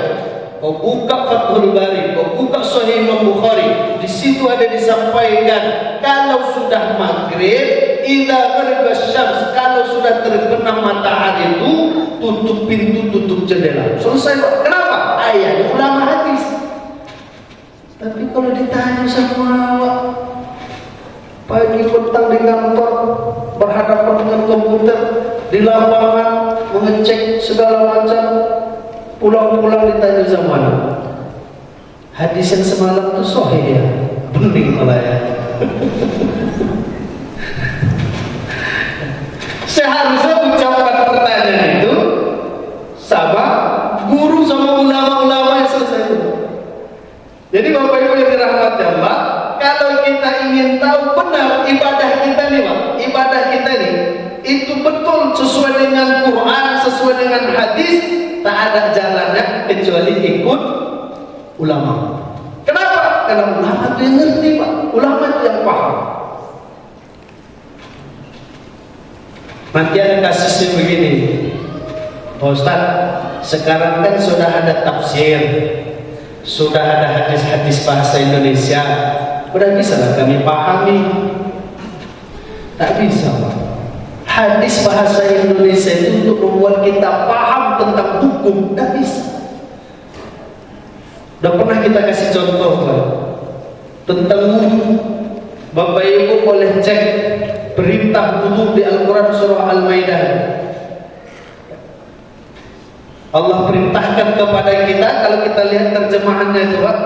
Kau buka Fathul Bari, kau buka Sahih Imam Bukhari, di situ ada disampaikan kalau sudah maghrib, idza gharibas syams, kalau sudah terbenam matahari itu tutup pintu, tutup jendela. Selesai. Kenapa? Ayahnya ulama hadis. Tapi kalau ditanya sama awak, pagi petang di kantor, berhadapan dengan komputer, di lapangan mengecek segala macam, pulang-pulang ditanya sama anak, hadis yang semalam itu sahih ya? Bening malah ya. Seharusnya ucapan pertanyaan itu sama guru sama ulama-ulama yang selesai itu. Jadi Bapak Ibu yang dirahmati Allah, kalau kita ingin tahu benar ibadah kita nih, Pak, ibadah kita nih itu betul sesuai dengan Quran, sesuai dengan hadis, tak ada jalannya kecuali ikut ulama. Kenapa? Karena ulama itu yang ngerti, Pak. Ulama itu yang paham. Nanti ada kasusnya begini, Pak Ustaz, sekarang kan sudah ada tafsir, sudah ada hadis-hadis bahasa Indonesia, udah bisa lah kami pahami. Tak bisa, Pak. Hadis bahasa Indonesia itu untuk membuat kita paham tentang hukum, tak bisa. Udah pernah kita kasih contoh, Pak, tentang wudu. Bapak Ibu boleh cek perintah wudu di Al-Quran surah Al-Maidah. Allah perintahkan kepada kita, kalau kita lihat terjemahannya itu, Pak,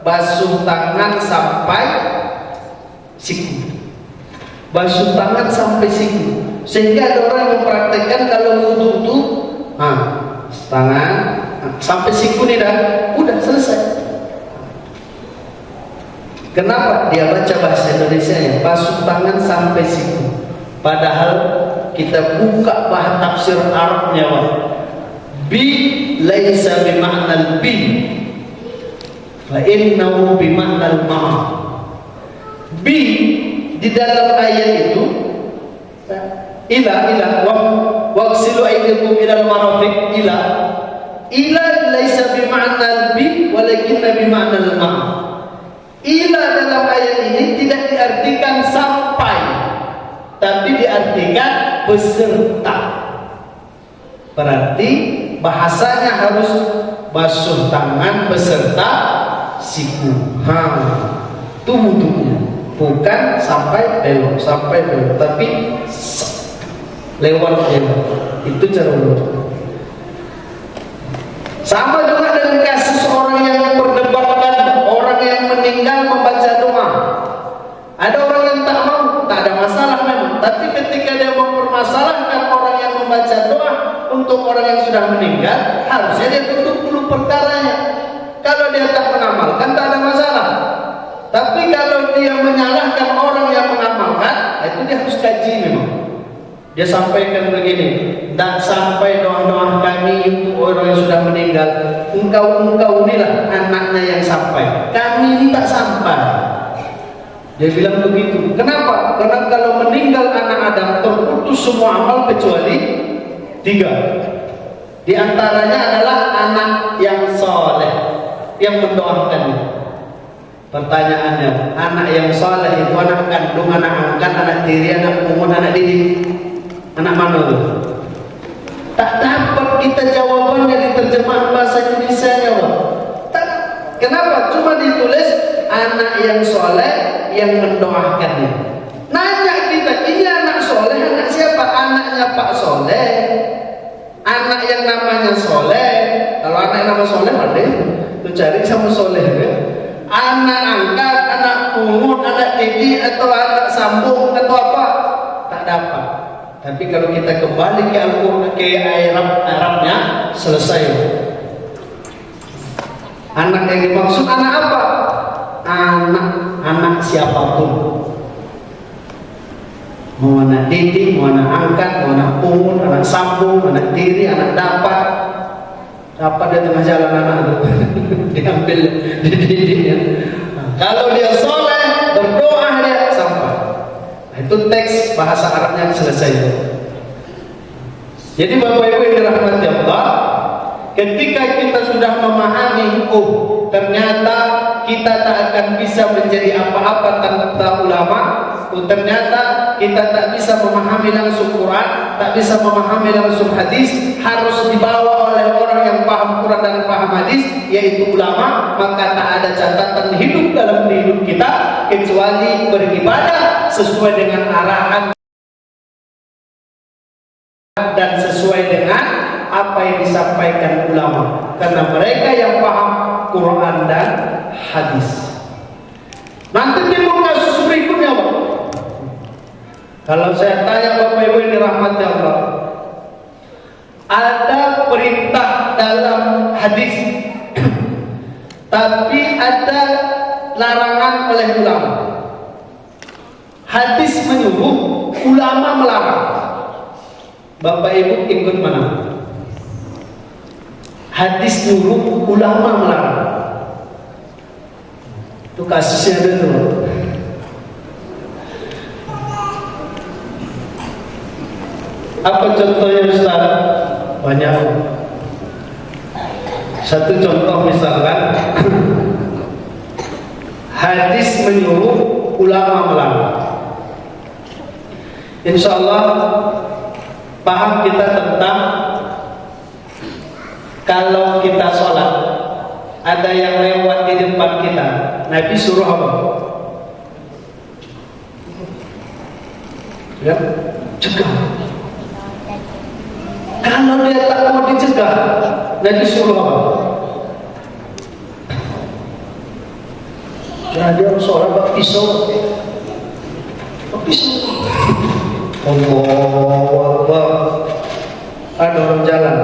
basuh tangan sampai siku. Basuh tangan sampai siku. Sehingga ada orang yang mempraktekkan kalau wudu itu tangan sampai siku nih dah, udah selesai. Kenapa? Dia baca bahasa Indonesia ya, basuh tangan sampai siku. Padahal kita buka bahasa tafsir Arabnya, Pak. Bi laisa bima'nal bi, fa innahu bima'nal ma'. Bi di dalam ayat itu ila waqsilu aydikum ila al-marafiq, ila laisa bima'nal bi walakinna bima'nal ma'. Ila dalam ayat ini tidak diartikan sampai, tapi diartikan beserta. Berarti bahasanya harus basuh tangan beserta siku, tubuhnya, bukan sampai belok, tapi lewat belok. Itu cara wudu. Sama juga dengan kasus orang yang berdebatkan orang yang meninggal membaca doa. Ada orang yang tak mau, tak ada masalah memang. Tapi ketika dia mempermasalahkan orang yang membaca doa untuk orang yang sudah meninggal, harusnya dia tutup dulu perkaranya. Kalau dia tak mengamalkan, tak ada masalah. Tapi kalau dia menyalahkan orang yang mengamalkan, itu dia harus kaji memang. Dia sampaikan begini, tak sampai doa-doa kami untuk orang yang sudah meninggal. Engkau inilah anaknya yang sampai. Kami ini tak sampai. Dia bilang begitu. Kenapa? Karena kalau meninggal anak Adam terputus semua amal kecuali 3. Di antaranya adalah anak yang soleh yang mendoakannya. Pertanyaannya, anak yang soleh itu anak kandung, anak angkat, anak tiri, anak umum, anak didik. Anak mana tuh? Tak dapat kita jawabannya di terjemahan bahasa Indonesia-nya, Pak. Kenapa? Cuma ditulis anak yang soleh yang mendoakannya. Nanya kita, ini anak soleh, anak siapa? Anaknya Pak Soleh, anak yang namanya Soleh. Kalau anak yang nama Soleh ada, tuh cari sama Soleh ya. Anak angkat, anak pungut, anak didik, atau anak sambung atau apa? Tak dapat. Tapi kalau kita kembali ke Al-Quran, ke Arabnya, selesai. Anak yang dimaksud anak apa? Anak siapapun. Mau anak didik, mau anak angkat, mau anak pungut, anak sambung, anak tiri, anak dapat. Dapat di tengah jalan anak itu diambil, dididiknya. Kalau dia soleh, berdoa dia sampai. Nah, itu teks bahasa Arabnya selesai. Jadi Bapak Ibu yang dirahmati Allah, ketika kita sudah memahami, oh ternyata kita tak akan bisa menjadi apa-apa tanpa ulama. Oh ternyata kita tak bisa memahami langsung Quran, tak bisa memahami langsung hadis, harus dibawa oleh orang yang paham Quran dan paham hadis, yaitu ulama. Maka tak ada catatan hidup dalam hidup kita kecuali beribadah sesuai dengan arahan dan sesuai dengan apa yang disampaikan ulama, karena mereka yang paham Quran dan hadis. Nanti timbul kasus berikutnya, Pak. Kalau saya tanya Bapak Ibu yang dirahmati Allah, ada perintah dalam hadis tapi ada larangan oleh ulama. Hadis menyuruh, ulama melarang. Bapak Ibu ikut mana? Hadis nyuruh, ulama melarang. Itu kasusnya ada tuh. Apa contohnya Ustaz? Banyak. Satu contoh misalkan hadis menyuruh, ulama melarang. Insya Allah paham kita tentang kalau kita sholat ada yang lewat di depan kita, Nabi suruh apa? Ya, cegah. Kalau dia tak mau dicegah, Nabi suruh apa? Ya dia sholat pakai pisau. Pisau. Allahu Akbar. Ada orang jalan,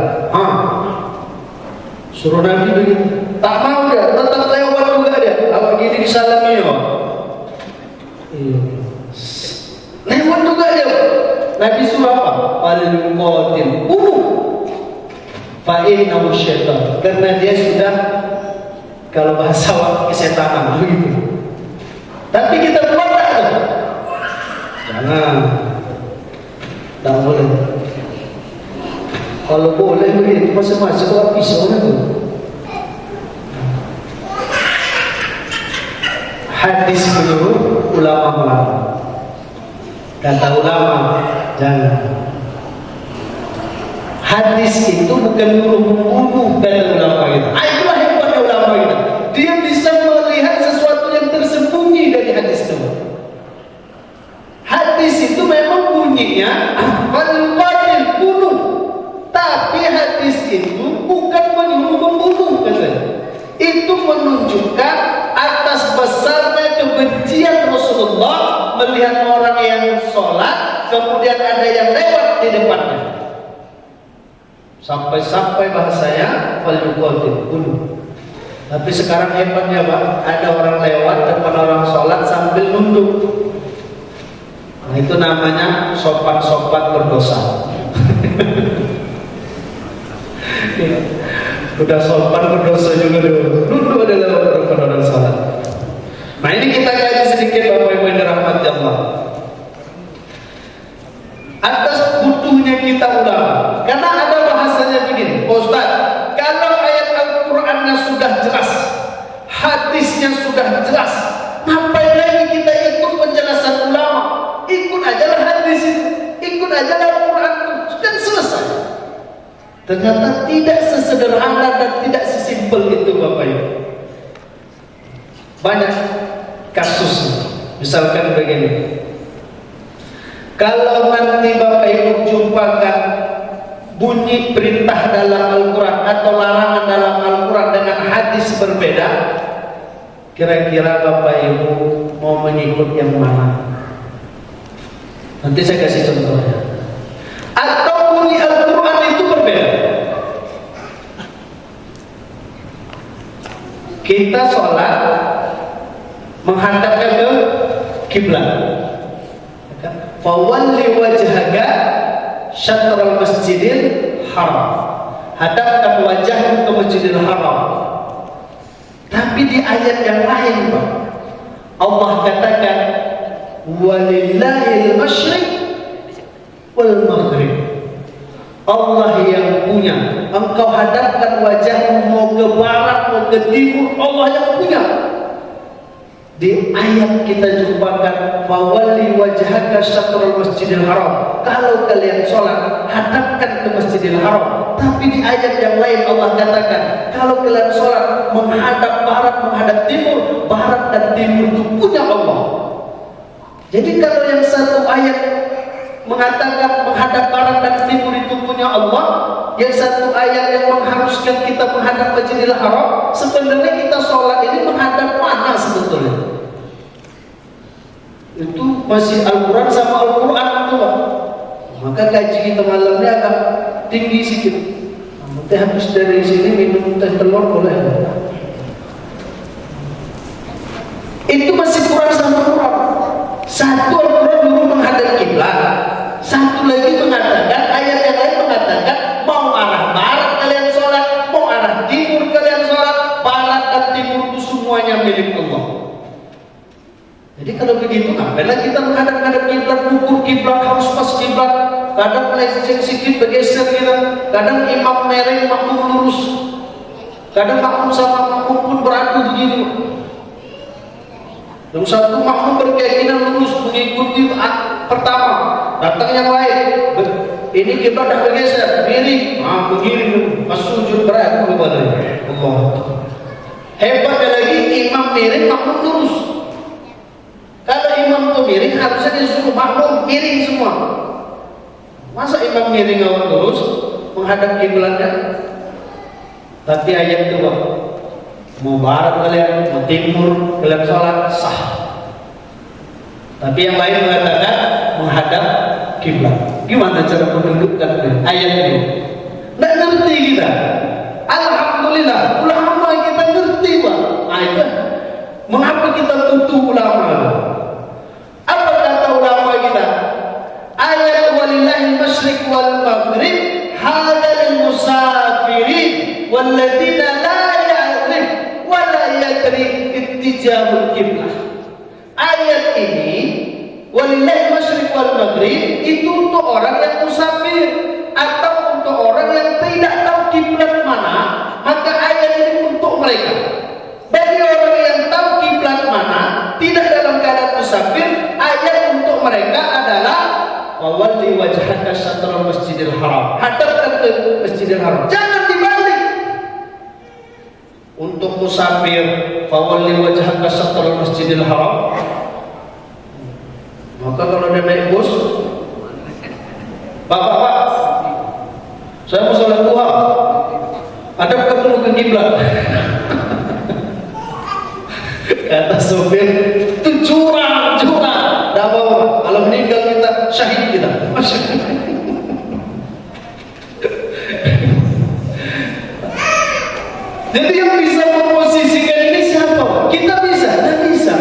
suruh Nabi begitu. Tak mau dia, tetap lewat juga dia. Kalau gini disalami ya, lewat juga dia. Nabi suruh apa? Falyuqatil, bunuh. Fa innahu syaitan, karena dia sudah, kalau bahasa kesetanan begitu. Tapi kita buat tak? Jangan. Tak boleh. Kalau boleh begitu, masing-masing bawa pisaunya tu. Hadis menyuruh, ulama melarang. Kata ulama, jangan. Hadis itu bukan nyuruh membunuh, kata ulama kita. Itulah hebatnya ulama kita. Dia bisa melihat sesuatu yang tersembunyi dari hadis itu. Hadis itu memang bunyinya falyuqatil, bunuh. Tapi hadis itu bukan menyuruh membunuh, katanya. Itu menunjukkan atas besarnya kebencian Rasulullah melihat orang yang sholat kemudian ada yang lewat di depannya. Sampai-sampai bahasanya falyuqatil, bunuh. Tapi sekarang hebatnya Pak, ada orang lewat depan orang sholat sambil nunduk. Nah itu namanya sopan-sopan berdosa. Udah sopan berdosa juga dulu. Dulu ada lewat depan orang sholat. Nah ini kita kaji sedikit Bapak Ibu yang dirahmati Allah. Atas butuhnya kita ulama. Karena ada bahasanya begini, Ustaz, kalau ayat Al-Qur'annya sudah jelas, hadisnya sudah jelas, ngapain lagi kita ikut penjelasan ulama? Ikut aja lah hadis, ikut aja lah Al-Quran Ternyata tidak sesederhana dan tidak sesimpel itu Bapak Ibu. Banyak kasus. Misalkan begini, kalau nanti Bapak Ibu jumpakan bunyi perintah dalam Al-Quran atau larangan dalam Al-Quran dengan hadis berbeda, kira-kira Bapak Ibu mau mengikut yang mana? Nanti saya kasih contohnya. Atau bunyi Al-Quran itu berbeda. Kita sholat menghadapkan ke kiblat. Fawalli wajhaka syatral masjidil haram. Hadapkan wajahmu ke Masjidil Haram. Tapi di ayat yang lain, Pak, Allah katakan walillahil masyriq wal maghrib. Allah yang punya. Engkau hadapkan wajahmu mau ke barat, mau ke timur, Allah yang punya. Di ayat kita jumpakan fawalli wajhaka syatrul masjidil haram. Kalau kalian sholat, hadapkan ke Masjidil Haram. Tapi di ayat yang lain Allah katakan, kalau kalian sholat menghadap barat, menghadap timur, barat dan timur itu punya Allah. Jadi kalau yang satu ayat mengatakan menghadap barat dan timur itu punya Allah, yang satu ayat yang mengharuskan kita menghadap Masjidil Haram, sebenarnya kita sholat ini menghadap mana sebetulnya? Itu masih Al-Quran sama Al-Quran itu, Pak. Maka gaji kita malamnya agak tinggi sedikit. Nanti habis dari sini minum teh telur boleh. Itu masih Quran sama Quran. Satu Al-Quran dulu menghadap kiblat, satu lagi mengatakan, ayat yang lain mengatakan mau arah barat kalian sholat, mau arah timur kalian sholat, barat dan timur itu semuanya milik Allah. Jadi kalau begitu ngapain lagi kita menghadap kiblat, ukur kiblat harus pas kiblat, kadang melenceng sedikit bergeser kita, kadang imam mereng makmum lurus, kadang makmum sama makmum pun beradu begini. Yang satu makmum berkeyakinan lurus mengikuti pertama, datang yang lain, ini kiblat dah bergeser, miring, begini, pas sujud berat kepada Allah. Hebatnya lagi imam miring, makmum lurus. Kalau imam itu miring, harusnya disuruh makmum miring semua. Masa imam miring awal lurus menghadap kiblatnya? Tapi ayat itu, Pak, mau barat kalian, mau timur kalian sholat sah. Tapi yang lain mengatakan menghadap kiblat. Gimana cara mendudukkan ayat ini? Nggak ngerti kita. Alhamdulillah, ulama kita ngerti, Pak. Ayat. Mengapa kita butuh ulama? Apa kata ulama kita? Ayat walillahil masyriq wal maghrib hadal musafirin walladzina la ya'rif wa la yadri ittijahul qiblah. Ayat ini walillahil masyriq wal maghrib itu untuk orang yang musafir atau untuk orang yang tidak tahu kiblat mana, maka ayat ini untuk mereka. Bagi orang yang tahu kiblat mana, tidak dalam keadaan musafir, ayat untuk mereka adalah fawalli wajhaka syatral masjidil haram. Hadapkan ke Masjidil Haram. Jangan dibalik. Untuk musafir, fawalli wajhaka syatral masjidil haram. Maka kalau dia naik bus, Pak, saya mau sholat duha, hadapkan dulu ke kiblat. Kata sopir, itu curang. Dah bawa, kalau meninggal kita syahid kita. Jadi yang bisa memposisikan ini siapa? Kita bisa, dan bisa.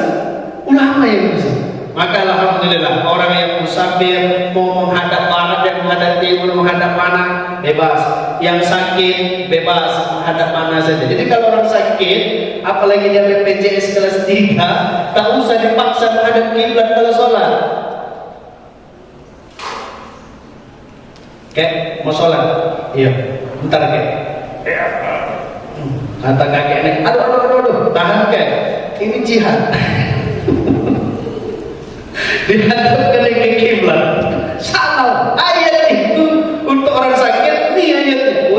Ulama yang bisa. Maka alhamdulillah orang yang musafir mau menghadap barat, yang menghadap timur, menghadap mana bebas. Yang sakit bebas menghadap mana saja. Jadi kalau orang sakit, apalagi dia BPJS kelas 3, tak usah dipaksa menghadap kiblat kalau sholat. Kek, mau sholat? Iya, bentar kek. Kata kakek ini, aduh, tahan kek. Ini jihad. Dihadapkan ke kiblat. Salah. Ayat itu untuk orang sakit, ini ayatnya.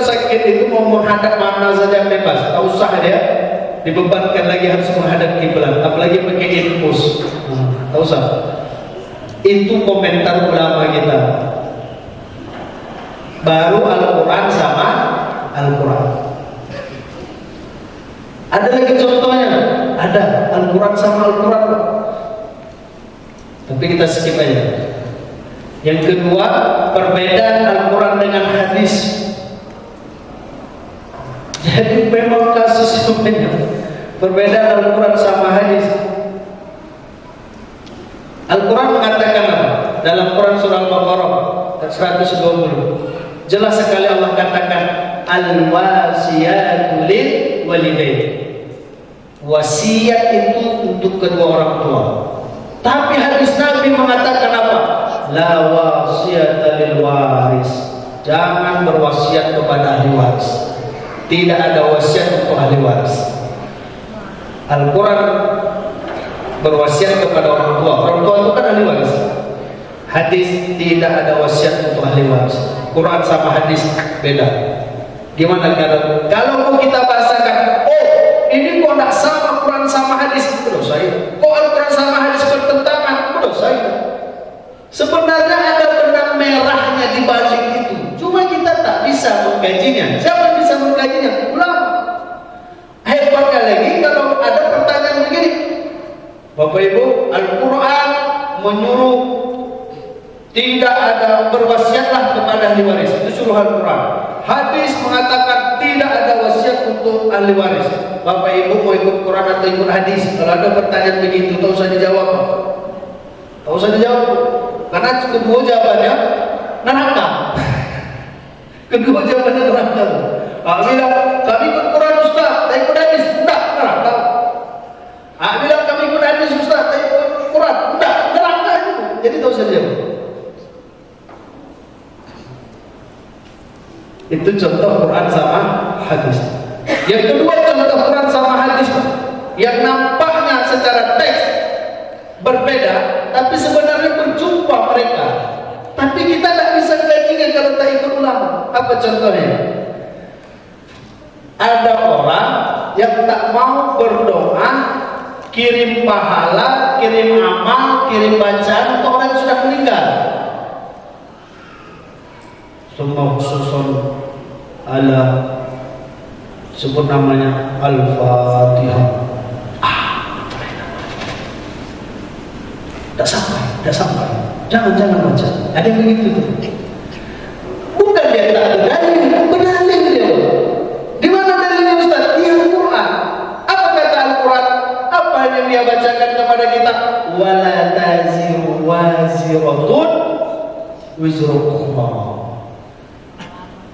sakit itu mau menghadap mana saja bebas, tak usah dia dibebankan lagi harus menghadap kiblat, apalagi pakai infus, tak usah. Itu komentar ulama kita. Baru Al-Quran sama Al-Quran. Ada lagi contohnya, ada Al-Quran sama Al-Quran, tapi kita skip aja. Yang kedua, perbedaan Al-Quran dengan hadis. Jadi memang kasus banyak. Perbedaan Al-Quran sama hadis. Al-Quran mengatakan apa? Dalam Quran surah Al-Baqarah 120. Jelas sekali Allah katakan al-wasiyatu lil walidain. Wasiat itu untuk kedua orang tua. Tapi hadis Nabi mengatakan apa? La wasiyata lil waris. Jangan berwasiat kepada ahli waris. Tidak ada wasiat untuk ahli waris. Al-Quran berwasiat kepada orang tua. Orang tua itu kan ahli waris. Hadis tidak ada wasiat untuk ahli waris. Quran sama hadis beda. Gimana kalau mau kita bahasakan, oh ini kok tidak sama Quran sama hadis, itu dosa itu. Kok Al-Quran sama hadis bertentangan, itu dosa itu. Sebenarnya ada benang merahnya di balik itu. Cuma kita tak bisa mengkajinya. Siapa yang bisa mengkajinya? Ulama. Hebatnya lagi kalau ada pertanyaan begini, Bapak Ibu, Al-Quran menyuruh tidak ada berwasiatlah kepada ahli waris. Itu suruh Al-Quran. Hadis mengatakan tidak ada wasiat untuk ahli waris. Bapak Ibu mau ikut Quran atau ikut hadis? Kalau ada pertanyaan begitu, tak usah dijawab. Tak usah dijawab. Karena kedua jawabannya neraka. Kedua jawabannya neraka. Bilang kami ikut Quran Ustaz, tak ikut hadis, enggak, neraka. Bilang kami ikut hadis Ustaz, tak ikut Quran, enggak, neraka itu. Jadi tak usah dijawab. Itu contoh Quran sama hadis. Yang kedua contoh Quran sama hadis yang nampaknya secara teks berbeda, tapi sebenarnya berjumpa mereka. Tapi kita tidak bisa kajinya kalau tak ikut ulama. Apa contohnya? Ada orang yang tak mau berdoa, kirim pahala, kirim amal, kirim bacaan untuk orang yang sudah meninggal. Semua khususun ala sebut namanya Al-Fatihah. Tidak sampai. Jangan baca. Ada yang begitu tuh. Bukan dia tak ada dalil, berdalil dia. Di mana dalilnya Ustaz? Di Al-Quran. Apa kata Al-Quran? Apa yang dia bacakan kepada kita? Wala taziru waziratun wizra ukhra.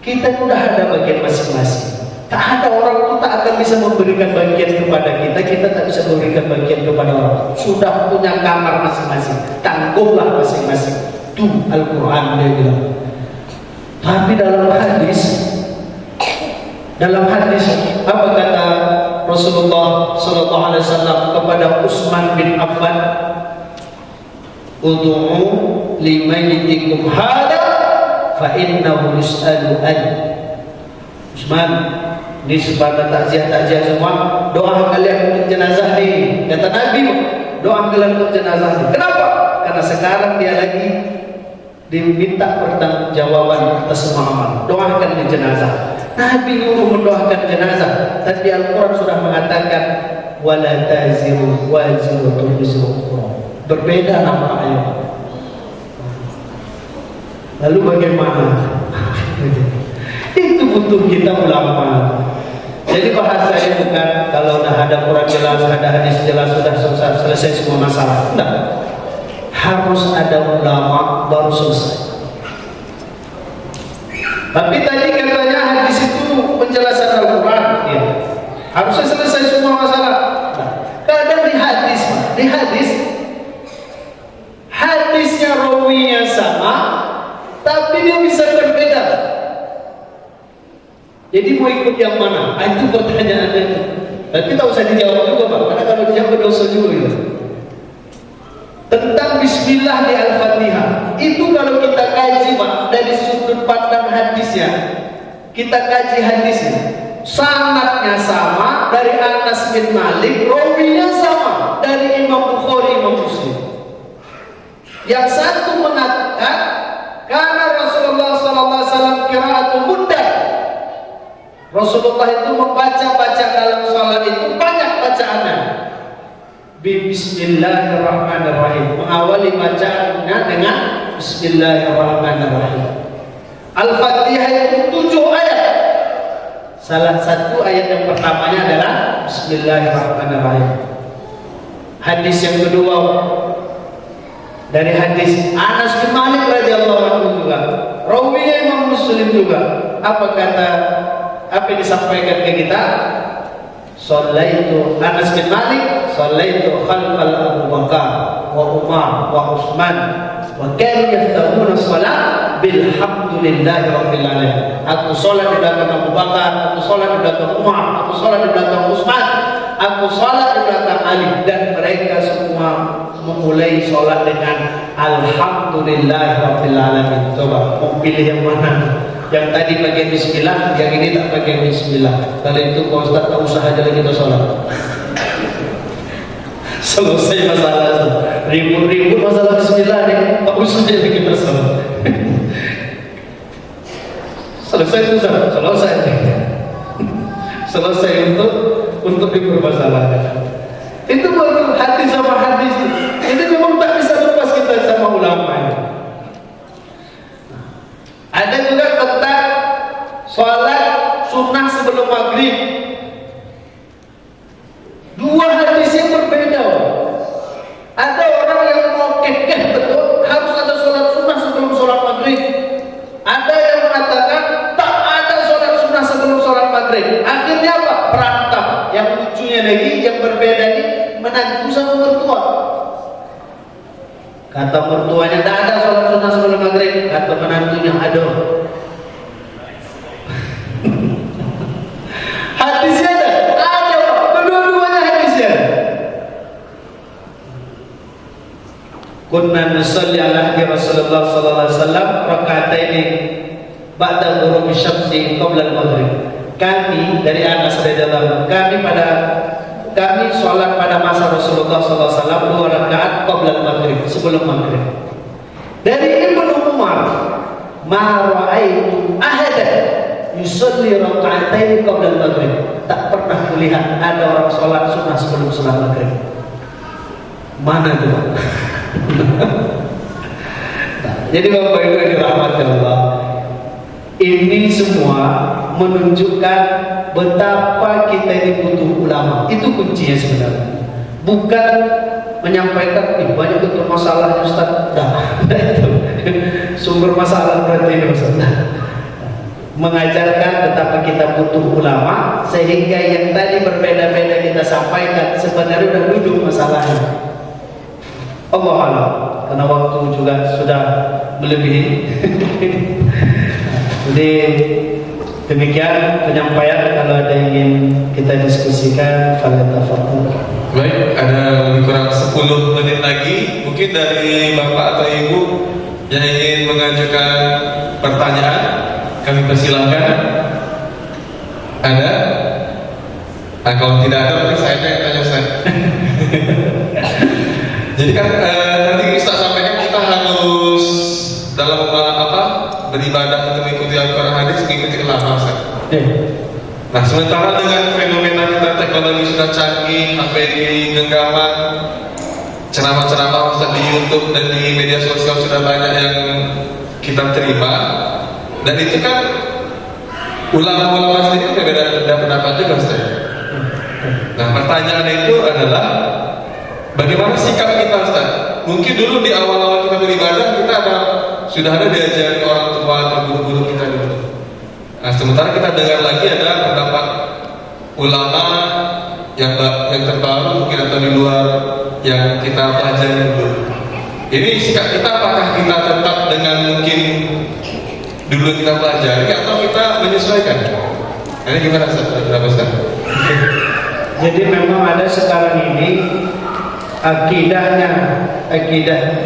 Kita sudah ada bagian masing-masing. Tak ada orang itu tak akan bisa memberikan bagian kepada kita. Kita tak bisa memberikan bagian kepada orang. Sudah punya kamar masing-masing. Tangguhlah masing-masing. Itu Al-Quran dia bilang. Tapi dalam hadis apa kata Rasulullah Sallallahu Alaihi Wasallam kepada Utsman bin Affan? Ud'u limayyitikum hada fa innahu yus'alu an. Utsman, ini sebagai takziah semua, doa kalian untuk jenazah ini. Kata Nabi, doa kalian untuk jenazah ini. Kenapa? Karena sekarang dia lagi diminta pertanggungjawaban atas semua amal. Doakan di jenazah. Nabi nyuruh mendoakan jenazah, tapi Al-Quran sudah mengatakan wala taziru waziratun wizra ukhra. Berbeda nama ayat. Lalu bagaimana? Itu butuh kita ulama. Jadi bahasanya bukan kalau dah ada Quran jelas, ada hadis jelas, sudah selesai semua masalah. Tidak. Harus ada ulama baru selesai. Tapi tadi katanya hadis itu penjelasan Al-Quran, ya. Harusnya selesai semua masalah. Nah, kadang di hadis hadisnya rawinya sama, tapi dia bisa berbeda. Jadi mau ikut yang mana? Itu pertanyaannya itu. Tapi tak usah dijawab juga Pak, karena kalau dijawab dosa juga itu. Tentang Bismillah di Al-Fatihah, itu kalau kita kaji Pak dari sudut pandang hadisnya, kita kaji hadisnya. Sanadnya sama dari Anas bin Malik, rawinya sama dari Imam Bukhari, Imam Muslim. Yang satu mengatakan karena Rasulullah SAW qiraatul muddah. Rasulullah itu membaca dalam salat itu banyak bacaannya. Bismillahirrahmanirrahim. Mengawali bacaannya dengan Bismillahirrahmanirrahim. Al-Fatihah itu 7 ayat. Salah satu ayat yang pertamanya adalah Bismillahirrahmanirrahim. Hadis yang kedua dari hadis Anas bin Malik radhiyallahu anhu juga, rawinya Imam Muslim juga. Apa yang disampaikan ke kita? Shallaitu Anas bin Malik, shallaitu khalfal Abu Bakar wa Umar wa Utsman wa kanu yaftamuna shalah bilhamdulillahi rabbil alamin. Aku salat di belakang Abu Bakar, aku salat di belakang Umar, aku salat di belakang Utsman, aku salat di belakang Ali, dan mereka semua memulai salat dengan alhamdulillahi rabbil alamin. Coba mau pilih yang mana? Yang tadi pakai bismillah, yang ini tak pakai bismillah. Kalau itu Pak Ustaz tak usah aja lagi kita sholat. Selesai masalah itu. Ribut-ribut masalah bismillah nih, tak usah aja lagi kita sholat. Selesai susah, selesai untuk dipermasalahkan. Itu baru hadis sama hadis. Ini memang tak bisa lepas kita sama ulama ini. Ada juga tentang sholat sunnah sebelum maghrib. Dua hadis yang berbeda. Ada orang yang mau kekeh betul harus ada sholat sunnah sebelum sholat maghrib. Ada yang mengatakan tak ada sholat sunnah sebelum sholat maghrib. Akhirnya apa? Berantem. Yang lucunya lagi, yang berbeda ini menantu sama mertua. Kata mertuanya tidak ada sholat sunnah sebelum maghrib. Kata menantunya ada. Hadisnya ada. Kedua-duanya hadisnya. Kunna nusalli ala Rasulullah sallallahu alaihi wasallam raka'ataini ba'da ghurubi syamsi qabla al-maghrib. Kami dari Anas radhiyallahu anhu, kami sholat pada masa Rasulullah SAW 2 rakaat qabla maghrib, sebelum maghrib. Dari Ibnu Umar, ma ra'aitu ahadan yusalli raka'atain qabla maghrib. Tak pernah kulihat ada orang sholat sunnah sebelum sholat maghrib. Mana itu? Jadi Bapak Ibu yang dirahmati Allah, ini semua menunjukkan betapa kita ini butuh ulama. Itu kuncinya sebenarnya. Bukan menyampaikan banyak betul masalahnya Ustaz. Itu sumber masalah berarti ini Ustaz. Mengajarkan betapa kita butuh ulama, sehingga yang tadi berbeda-beda kita sampaikan sebenarnya sudah duduk masalahnya. Allah Allah, karena waktu juga sudah melebihi. Jadi demikian penyampaian. Kalau ada yang ingin kita diskusikan, falyatafadhal. Baik, ada lebih kurang 10 menit lagi. Mungkin dari Bapak atau Ibu yang ingin mengajukan pertanyaan, kami persilahkan. Ada? Nah, kalau tidak ada, nanti saya yang tanya saya. Jadi kan nanti Ustaz sampaikan kita harus dalam beribadah untuk mengikuti Al-Quran hadis, mengikuti ulama. Nah, sementara dengan fenomena kita teknologi sudah canggih, HP di genggaman, ceramah-ceramah Ustaz di YouTube dan di media sosial sudah banyak yang kita terima, dan itu kan ulama-ulama sendiri berbeda pendapat juga Ustaz. Nah, pertanyaan itu adalah bagaimana sikap kita Ustaz? Mungkin dulu di awal-awal kita beribadah kita sudah ada diajari orang tua atau guru-guru kita dulu. Nah, sementara kita dengar lagi ada pendapat ulama yang terbaru mungkin atau di luar yang kita pelajari dulu. Ini sikap kita, apakah kita tetap dengan mungkin dulu kita pelajari atau kita menyesuaikan? Ini gimana Ustaz? Jadi memang ada sekarang ini akidah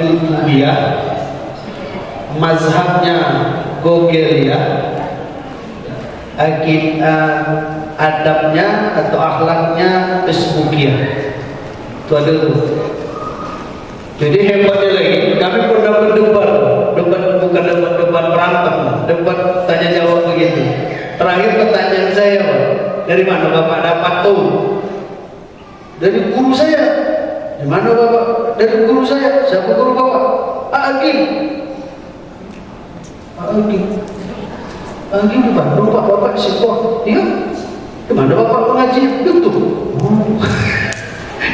Yutubiyah, mazhabnya Gogeliyah, adabnya atau akhlaknya Facebookiah. Itu ada tuh. Jadi hebatnya lagi, kami pernah berdebat bukan debat berantem, debat tanya jawab begitu. Terakhir pertanyaan saya, Pak, dari mana Bapak dapat tuh? Dari guru saya. Di mana Bapak? Dari guru saya. Siapa guru Bapak? Agim. Agim di Bandung Pak, Bapak di Singkong. Iya. Di mana Bapak mengaji? YouTube.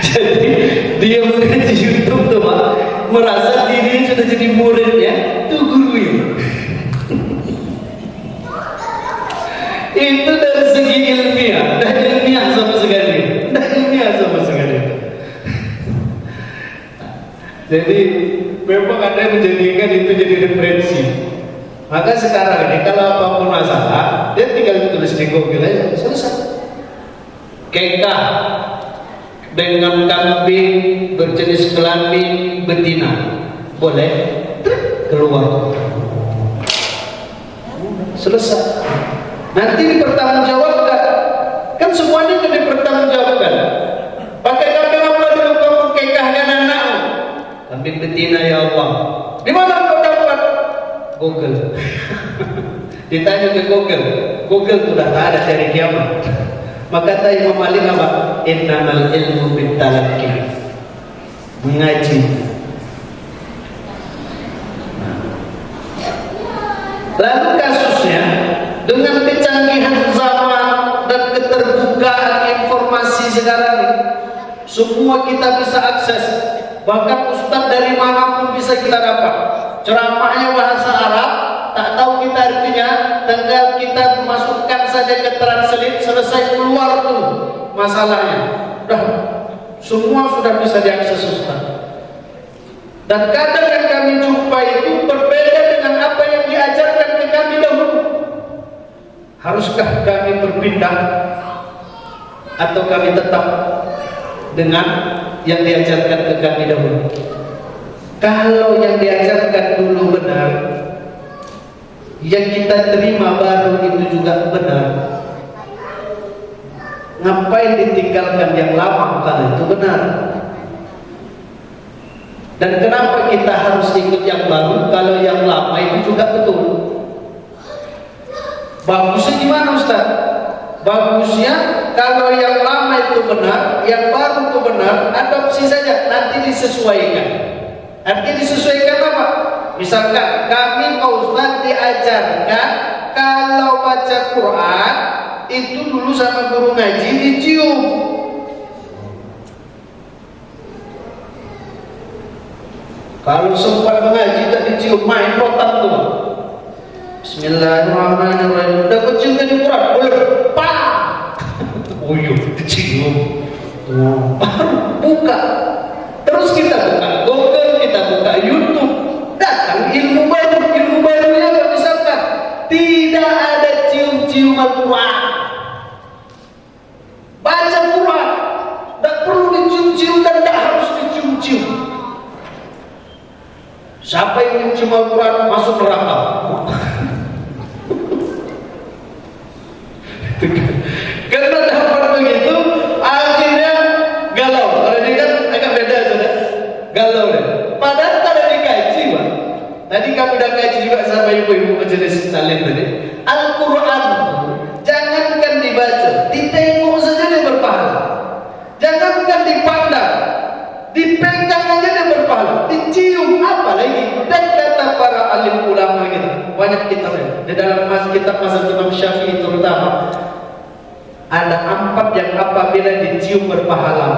Jadi dia mengaji YouTube tuh Pak, merasa diri sudah jadi muridnya tuh gurunya. Itu dari segi ilmiah, dah ilmiah sama sekali, Jadi memang ada yang menjadikan itu jadi referensi. Maka sekarang ini kalau apapun masalah, dia tinggal tulis di Google aja, selesai. Kekah dengan kambing berjenis kelamin betina, boleh keluar, selesai. Nanti dipertanggungjawabkan, kan semuanya kan dipertanggungjawabkan. Pakai kambing apa dulu kamu kekahkan anakmu? Kambing betina ya Allah. Di mana kau dapat? Google. Ditanya ke Google sudah tak ada dari kiamat. Maka kata Imam Malik apa? Innamal ilmu bitalaqi. Mengaji. Lalu kasusnya, dengan kecanggihan zaman dan keterbukaan informasi sekarang ini, semua kita bisa akses. Bahkan ustaz dari manapun bisa kita dapat. Ceramahnya bahasa Arab, tak tahu kita artinya, tinggal kita masukkan saja ke translate, selesai keluar tuh masalahnya. Udah, semua sudah bisa diakses ustaz. Dan kadang yang kami jumpa itu berbeda dengan apa yang diajarkan ke kami dahulu. Haruskah kami berpindah atau kami tetap dengan yang diajarkan ke kami dahulu? Kalau yang diajarkan dulu benar, yang kita terima baru itu juga benar, ngapain ditinggalkan yang lama kalau itu benar? Dan kenapa kita harus ikut yang baru kalau yang lama itu juga betul? Bagusnya gimana Ustaz? Bagusnya kalau yang lama itu benar, yang baru itu benar, adopsi saja, nanti disesuaikan. Artinya disesuaikan apa? Misalkan kami Pak Ustaz diajarkan kalau baca Quran itu dulu sama guru ngaji dicium. Kalau sempat mengaji tak dicium, main rotan tuh. Bismillahirrahmanirrahim. Udah kecium kan di Quran, boleh pak. Uyuh, dicium. Baru buka. Terus kita buka Google, kita buka YouTube, datang ilmu barunya misalkan tidak ada cium-cium Al-Quran. Baca Quran, tak perlu dicium-cium dan tak harus dicium-cium. Siapa yang mencium Al-Quran masuk neraka. Karena dapat begitu, akhirnya galau. Kalau ini kan agak beda saja. Galau deh. Padahal tak ada dikaji, Pak. Tadi kami udah kaji juga sama ibu-ibu majelis taklim tadi. Al-Quran jangankan dibaca, ditengok saja dia berpahala. Jangankan dipandang, dipegang aja dia berpahala. Dicium apa lagi? Dan kata para alim ulama kita, banyak kitab di dalam kitab mazhab Imam Syafi'i terutama, ada 4 yang apabila dicium berpahala.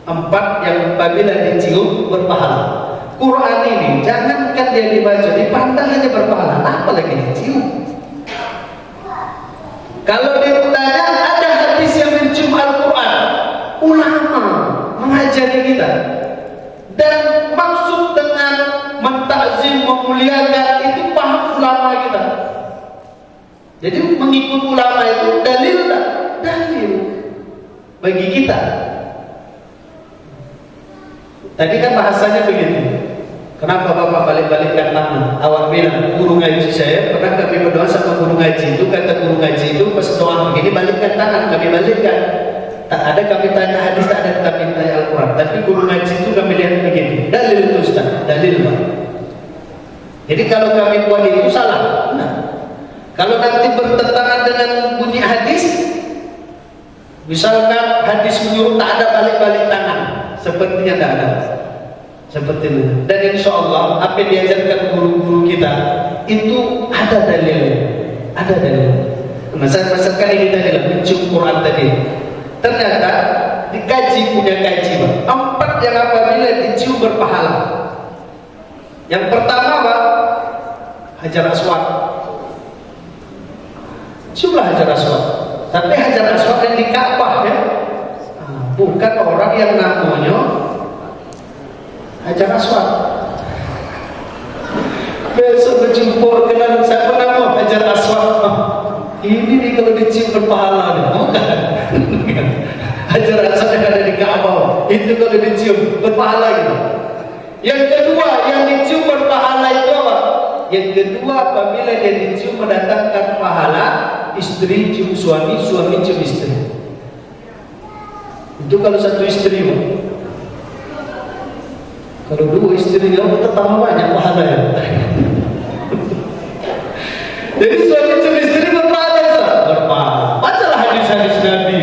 4 yang apabila dicium berpahala. Quran ini jangankan dia dibaca, dipandang aja berpahala, apalagi dicium. Kalau ditanya ada hadis yang mencium Al-Quran, ulama mengajari kita. Dan maksud dengan mentakzim, memuliakan itu paham ulama kita. Jadi mengikut ulama itu dalil tak? Dalil bagi kita. Tadi kan bahasanya begitu. Kenapa Bapak balik-balikkan tangan? Awak bilang, guru ngaji saya pernah kami berdoa sama guru ngaji itu, kata guru ngaji itu pas doa begini balikkan tangan, kami balikkan. Tak ada kami tanya hadis, tak ada kami tanya Al-Quran, tapi guru ngaji itu kami lihat begini. Dalil itu Ustaz, dalil Pak. Jadi kalau kami buat itu salah. Nah, kalau nanti bertentangan dengan bunyi hadis, misalkan hadis menyuruh tak ada balik-balik tangan, sepertinya tak ada. Seperti itu. Dan insya Allah apa yang diajarkan guru-guru kita itu ada dalil, ada dalil. Masalah ini tadi lah mencium Quran tadi. Ternyata dikaji punya kaji Pak. 4 yang apabila dicium berpahala. Yang pertama Pak, Hajar Aswad. Ciumlah Hajar Aswad. Tapi Hajar Aswad yang di Ka'bah ya, bukan orang yang namanya Hajar Aswad. Besok berjumpa kenal siapa nama Hajar Aswad. Ini nih kalau dicium berpahala nih. Bukan. Hajar Aswad yang ada di Ka'bah itu kalau dicium berpahala gitu. Yang kedua yang dicium berpahala itu apa? Yang kedua apabila dia dicium mendatangkan pahala, istri cium suami, suami cium istri. Itu kalau satu istri Pak. Kalau 2 istri kamu tetap banyak pahalanya. Jadi suami cium istri berpahala Ustaz? Berpahala. Bacalah hadis-hadis Nabi.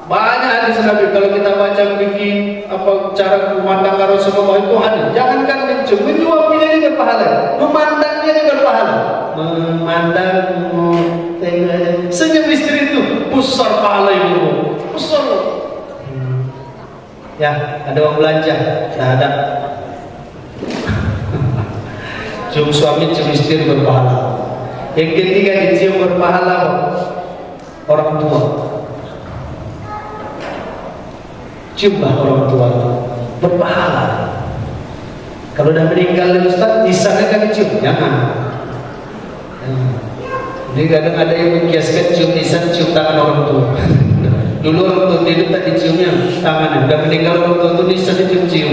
Banyak hadis Nabi kalau kita baca begini apa cara rumah tangga Rasulullah itu hadis. Jangankan mencium, menyuapinya ini berpahala. Memandangnya ini berpahala. Memandangmu, tengok senyum istri itu besar pahala itu. Besar. Ya, ada uang belanja, tak ada. Cium suami, cium istri berpahala. Yang ketiga dicium berpahala orang tua. Ciumlah orang tua berpahala. Kalau dah meninggal Ustaz, di sana kan cium, jangan. Jadi kadang ada yang mengkiaskan cium lisan, cium tangan orang tua. Dulu orang tua hidup tak diciumnya tangannya, udah meninggal orang tua itu lisan dicium-cium.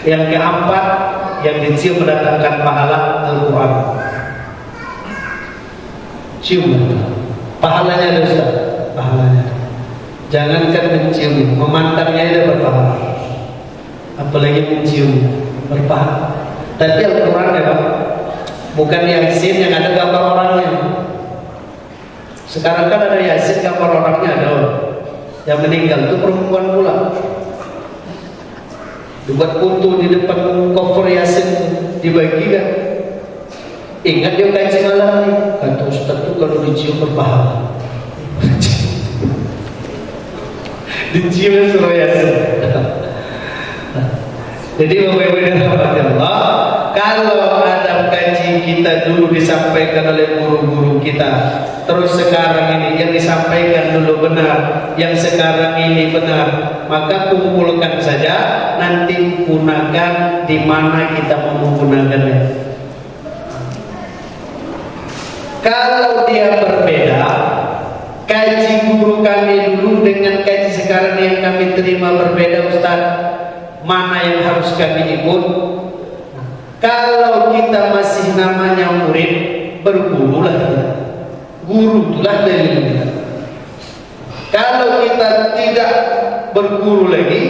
Yang keempat, yang dicium mendatangkan pahala Al-Quran. Cium pahalanya ada Ustaz, pahalanya. Jangankan mencium, memandangnya ada berpahala. Apalagi mencium berpahala. Tapi Al-Quran ya Pak, bukan Yasin yang ada gambar orangnya. Sekarang kan ada Yasin gambar orangnya ada yang meninggal itu perempuan pula. Dibuat foto di depan cover Yasin dibagikan. Ingat dia kaji malam nih, kata Ustaz itu kalau dicium berpahala. Dicium surah Yasin. Jadi Bapak-Ibu dan Allah, kalau ada kaji kita dulu disampaikan oleh guru-guru kita, terus sekarang ini yang disampaikan dulu benar, yang sekarang ini benar, maka kumpulkan saja, nanti gunakan di mana kita mau menggunakannya. Kalau dia berbeda, kaji guru kami dulu dengan kaji sekarang yang kami terima berbeda Ustaz, mana yang harus kami ikut? Kalau kita masih namanya murid, bergurulah kita. Guru itulah dalilnya. Kalau kita tidak berguru lagi,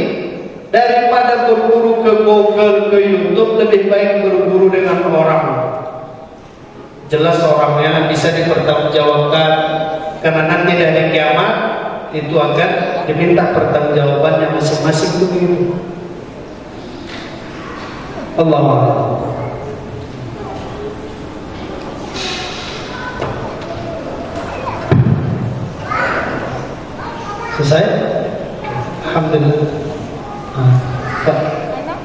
daripada berguru ke Google, ke YouTube, lebih baik berguru dengan orang. Jelas orangnya bisa dipertanggungjawabkan, karena nanti dari kiamat itu akan diminta pertanggungjawabannya masing-masing begitu. Allah Allah. Selesai? Alhamdulillah. Pak,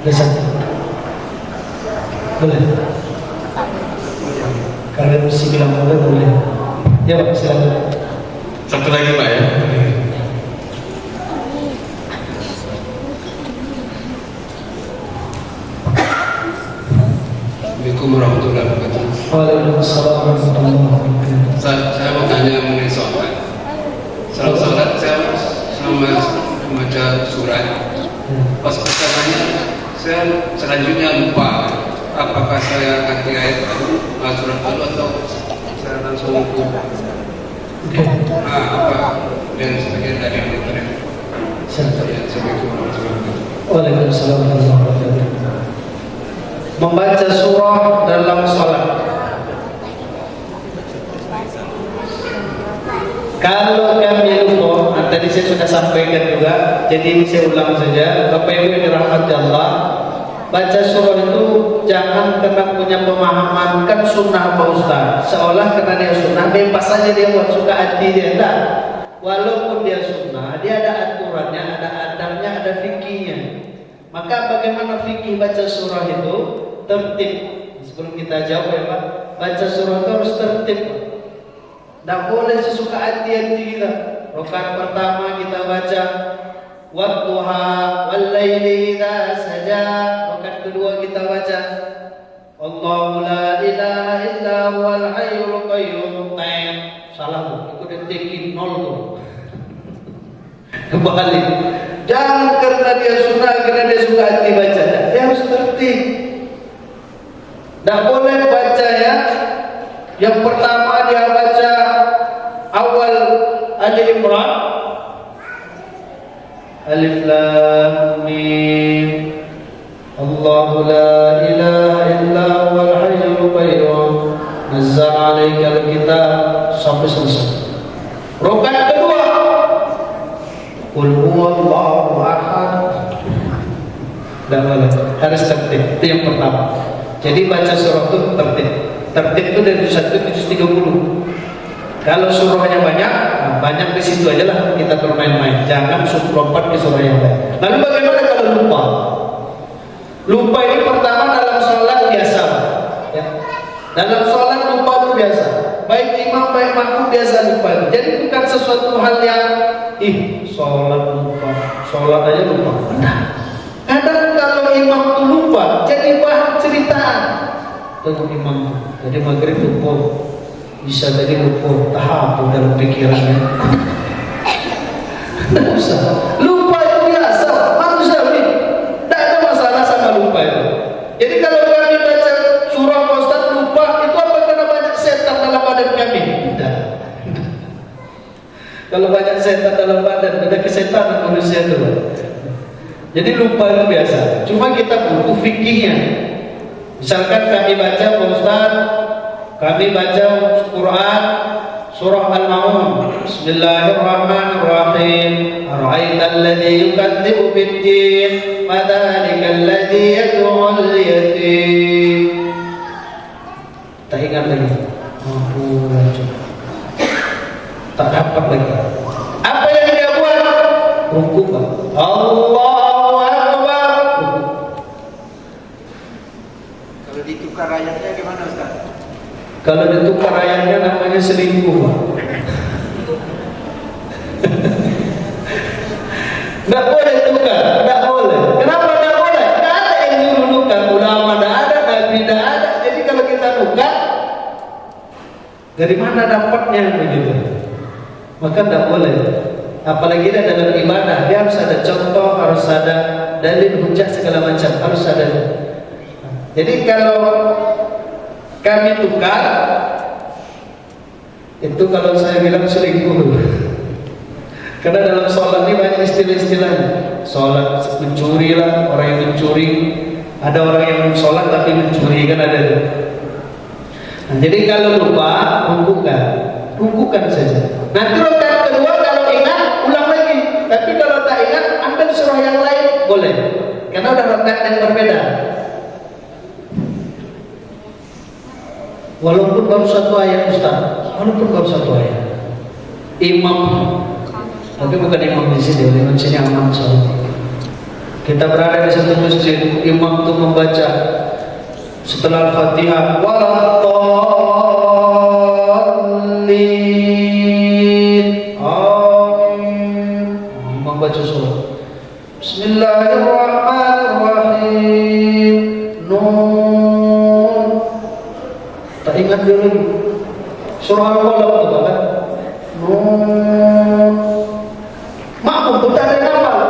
selesai. Boleh. Kalian mesti bilang boleh. Ya Pak, silakan. Satu lagi Pak ya. Assalamualaikum warahmatullahi wabarakatuh. Waalaikumsalam warahmatullahi wabarakatuh. Saya mau tanya mengenai sholat. Selalu sholat saya selama membaca surat. Pas pertamanya saya selanjutnya lupa apakah saya ganti ayat surat lalu atau saya langsung lupa. Apa yang sebagian dari yang itu ya, Waalaikumsalam warahmatullahi wabarakatuh. Membaca surah dalam salat. Kalau kami lupa, tadi saya sudah sampaikan juga, jadi ini saya ulang saja. Bapak Ibu yang dirahmati Allah, baca surah itu jangan karena punya pemahaman kan sunnah Pak Ustaz, seolah karena dia sunnah bebas saja dia buat suka hati dia. Tak. Walaupun dia sunnah, dia ada aturannya, ada adabnya, ada fikihnya. Maka bagaimana fikih baca surah itu? Tertib. Sebelum kita jawab ya Pak, baca surah itu harus tertib. Tidak boleh sesuka hati kita. Rakaat pertama kita baca wadduha wallaili idza saja. Rakaat kedua kita baca Allahu la ilaha illa huwal hayyul qayyum. Salah, itu detik 0 tuh. Kembali. Jangan karena dia sunnah, karena dia suka hati baca. Dia harus tertib. Tidak boleh baca ya. Yang pertama dia baca awal Ali Imran, Alif Lam Mim, Allahu la ilaha illa huwal hayyul qayyum, nazzala 'alaikal kitab, sampai selesai. Rakaat kedua, Qul huwallahu ahad. Tidak boleh, harus tertib. Itu yang pertama. Jadi baca surah itu tertib. Tertib itu dari 1 ke 30. Kalau surahnya banyak, banyak di situ aja lah kita bermain-main. Jangan lompat ke surah yang lain. Lalu bagaimana kalau lupa? Lupa ini pertama dalam sholat biasa. Ya. Dalam sholat lupa itu biasa. Baik imam, baik makmum biasa lupa. Jadi bukan sesuatu hal yang sholat lupa, sholat aja lupa. Nah, kadang kalau imam itu lupa, jadi bahan ceritaan. Tentang imam, jadi maghrib lupa, bisa tadi lupa, tahap dalam pikirannya. Tidak usah. Lupa itu biasa, manusiawi. Tidak ada masalah sama lupa itu. Jadi kalau kami baca surah Pak Ustaz lupa, itu apa karena banyak setan dalam badan kami? Tidak. Kalau banyak setan dalam badan, ada kesetanan manusia itu. Jadi lupa itu biasa. Cuma kita butuh fikihnya. Misalkan kami baca Pak Ustaz, kami baca Quran surah Al-Maun, Bismillahirrahmanirrahim. Ara'aital ladzi yukadzibu bid-din, fadzalikal ladzi yad'ul yatim. Tak ingat lagi. Tak dapat lagi. Apa yang dia buat? Rukuk. Allahu Akbar. Kalau ditukar ayatnya gimana Ustaz? Kalau ditukar ayatnya namanya selingkuh. Tidak boleh tukar, tidak boleh. Kenapa tidak boleh? Tidak ada yang nyuruh tukar. Ulama tidak ada, Nabi tidak ada. Jadi kalau kita tukar, dari mana dapatnya begitu? Maka tidak boleh. Apalagi dalam ibadah, dia harus ada contoh, harus ada dalil, hujah segala macam, harus ada. Jadi kalau kami tukar, itu kalau saya bilang selingkuh. Karena dalam sholat ini banyak istilah-istilahnya. Sholat mencuri lah, orang yang mencuri. Ada orang yang sholat tapi mencuri, kan ada. Nah, jadi kalau lupa, rukukan saja. Nanti rakaat kedua kalau ingat, ulang lagi. Tapi kalau tak ingat, ambil surah yang lain, boleh. Karena udah rakaat yang berbeda. Walaupun baru satu ayat Ustaz, walaupun baru satu ayat. Imam, tapi bukan imam di sini, imam sini aman soalnya. Kita berada di satu masjid, imam itu membaca setelah Al-Fatihah, waladdallin, amin. Membaca surah Bismillahirrahmanirrahim, Nun. Tak ingat dia lagi. Surah Al-Qalaq itu kan. Nun. Makmum pun tak ada yang hafal.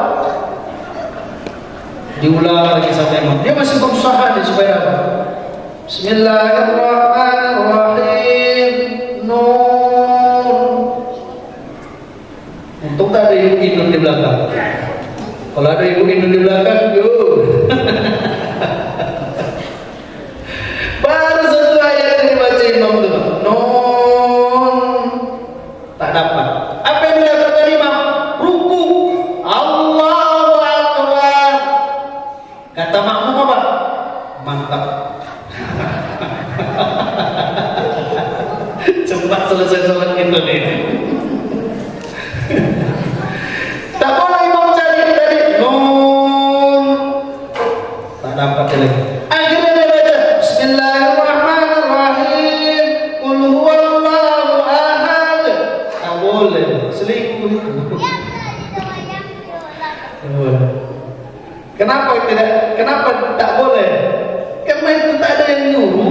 diulang lagi sama imam. Dia masih berusaha nih supaya apa? Bismillahirrahmanirrahim. Nun. Untung tak ada ibu Indun di belakang. Kalau ada ibu Indun di belakang, yuk. Baru satu ayat yang dibaca imam itu, Nun. Tak dapat. Apa yang dilakukan imam? Ruku. Allahu Akbar. Kata makmum apa? Mantap. Cepat selesai sholat itu nih. Tak boleh imam cari tadi. Nun. Tak dapat lagi. Akhirnya dia baca Bismillahirrahmanirrahim. Qul huwallahu ahad. Tak boleh. Selingkuh itu. Kenapa tidak? Kenapa tak boleh? Karena itu tak ada yang nyuruh,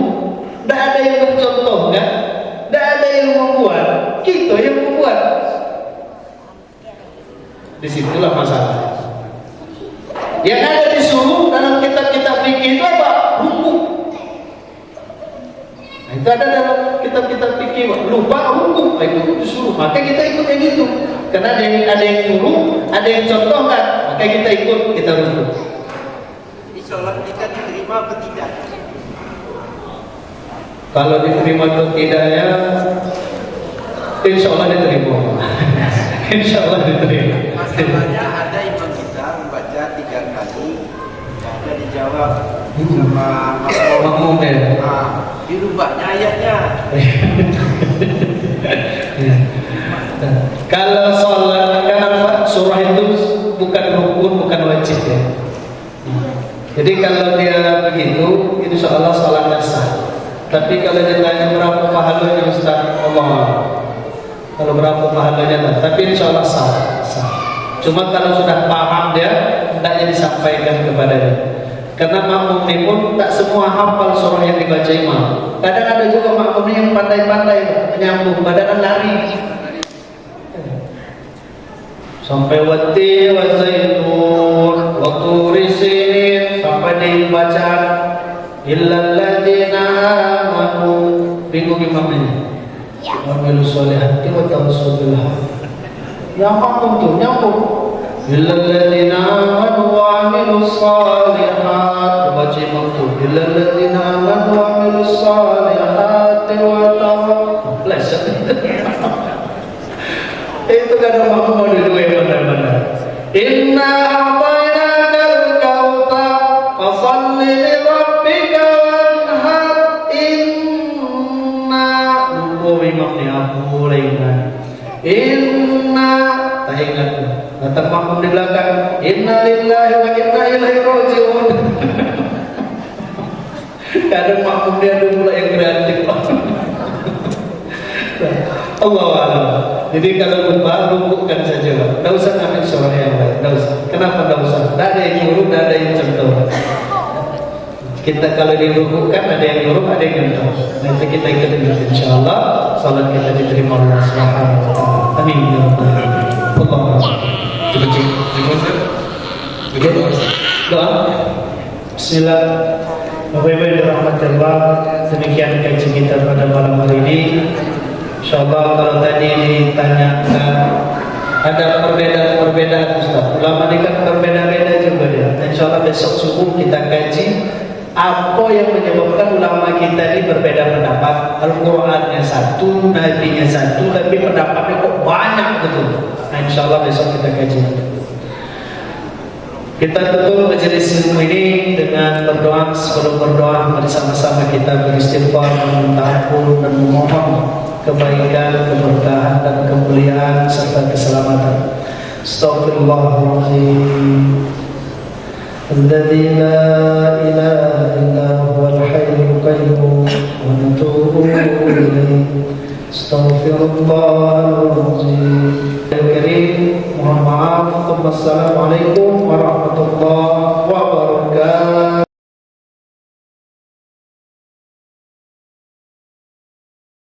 tak ada yang mencontohkan, tak ada yang membuat. Kita yang membuat. Disitulah masalah. Yang ada disuruh dalam kitab-kitab fikih itu apa? Ruku. Nah, itu ada dalam kitab-kitab fikih. Lupa ruku, itu disuruh. Maka kita ikut yang itu. Karena ada yang nyuruh, ada yang contohkan. Maka kita ikut, kita ruku. Di sholat kita diterima atau tidak? Kalau diterima atau tidaknya, insya Allah diterima. Insya Allah diterima. Masalahnya ada imam kita membaca 3 kali, ada dijawab sama makmumnya. Dirubahnya ayatnya. Kalau sholat, karena surah itu bukan rukun, bukan wajib ya. Jadi kalau dia begitu, insya Allah sholatnya sah. Tapi kalau ditanya berapa pahalanya Ustaz, Allah, kalau berapa pahalanya, tapi insya Allah sah. Cuma kalau sudah paham dia, hendaknya disampaikan kepada dia. Karena makmum ini pun tak semua hafal surah yang dibaca imam. Kadang ada juga makmum yang pandai-pandai menyambung, badan lari. Sampai wati wa zaitun wa turi sinin, sampai dibaca illal ladzina amanu, bingung imam ini. Wa amilu sholihati wa tawassaw bil haqq. Yang makmum tuh nyambung. Illal ladzina amanu wa amilus sholihat, baca imam tuh illal ladzina amanu wa amilus sholihati wa tawassaw. Itu kadang makmum mau dua yang benar-benar. Inna a'tainakal kautsar fasholli li rabbika wanhar. Inna lupa imam ni aku boleh ingat. Inna tak ingat. Datang makmum di belakang. Inna lillahi wa inna ilaihi raji'un. Kadang makmum dia ada pula yang kreatif. Allah Allah. Jadi kalau lupa, rukukkan saja. Tidak usah ambil surah yang lain. Tidak usah. Kenapa tidak usah? Tidak ada yang nyuruh, tidak ada yang contoh. Kita kalau dirukukkan, ada yang nyuruh, ada yang contoh. Nanti kita ikut itu. InsyaAllah salat kita diterima Allah Subhanahu wa ta'ala. Amin. Allah. Cukup Ustaz? Cukup Doa. Bismillah. Bapak Ibu yang dirahmati Allah, demikian kajian kita pada malam hari ini. InsyaAllah kalau tadi ditanyakan ada perbedaan-perbedaan Ustaz, ulama ini kan berbeda-beda juga dia. InsyaAllah besok subuh kita kaji apa yang menyebabkan ulama kita ini berbeda pendapat. Al-Qurannya satu, Nabi-nya satu, tapi pendapatnya kok banyak gitu. Nah, InsyaAllah besok kita kaji. Kita tutup majelis ilmu ini dengan berdoa. Sebelum berdoa, mari sama-sama kita beristighfar, meminta ampun dan memohon kebaikan, keberkahan dan kemuliaan serta keselamatan. Astaghfirullahaladzim. Alladzi la ilaha illa huwal hayyul qayyum wa natubu ilaihi. Astaghfirullahaladzim. Mohon maaf. Wassalamualaikum warahmatullahi wabarakatuh.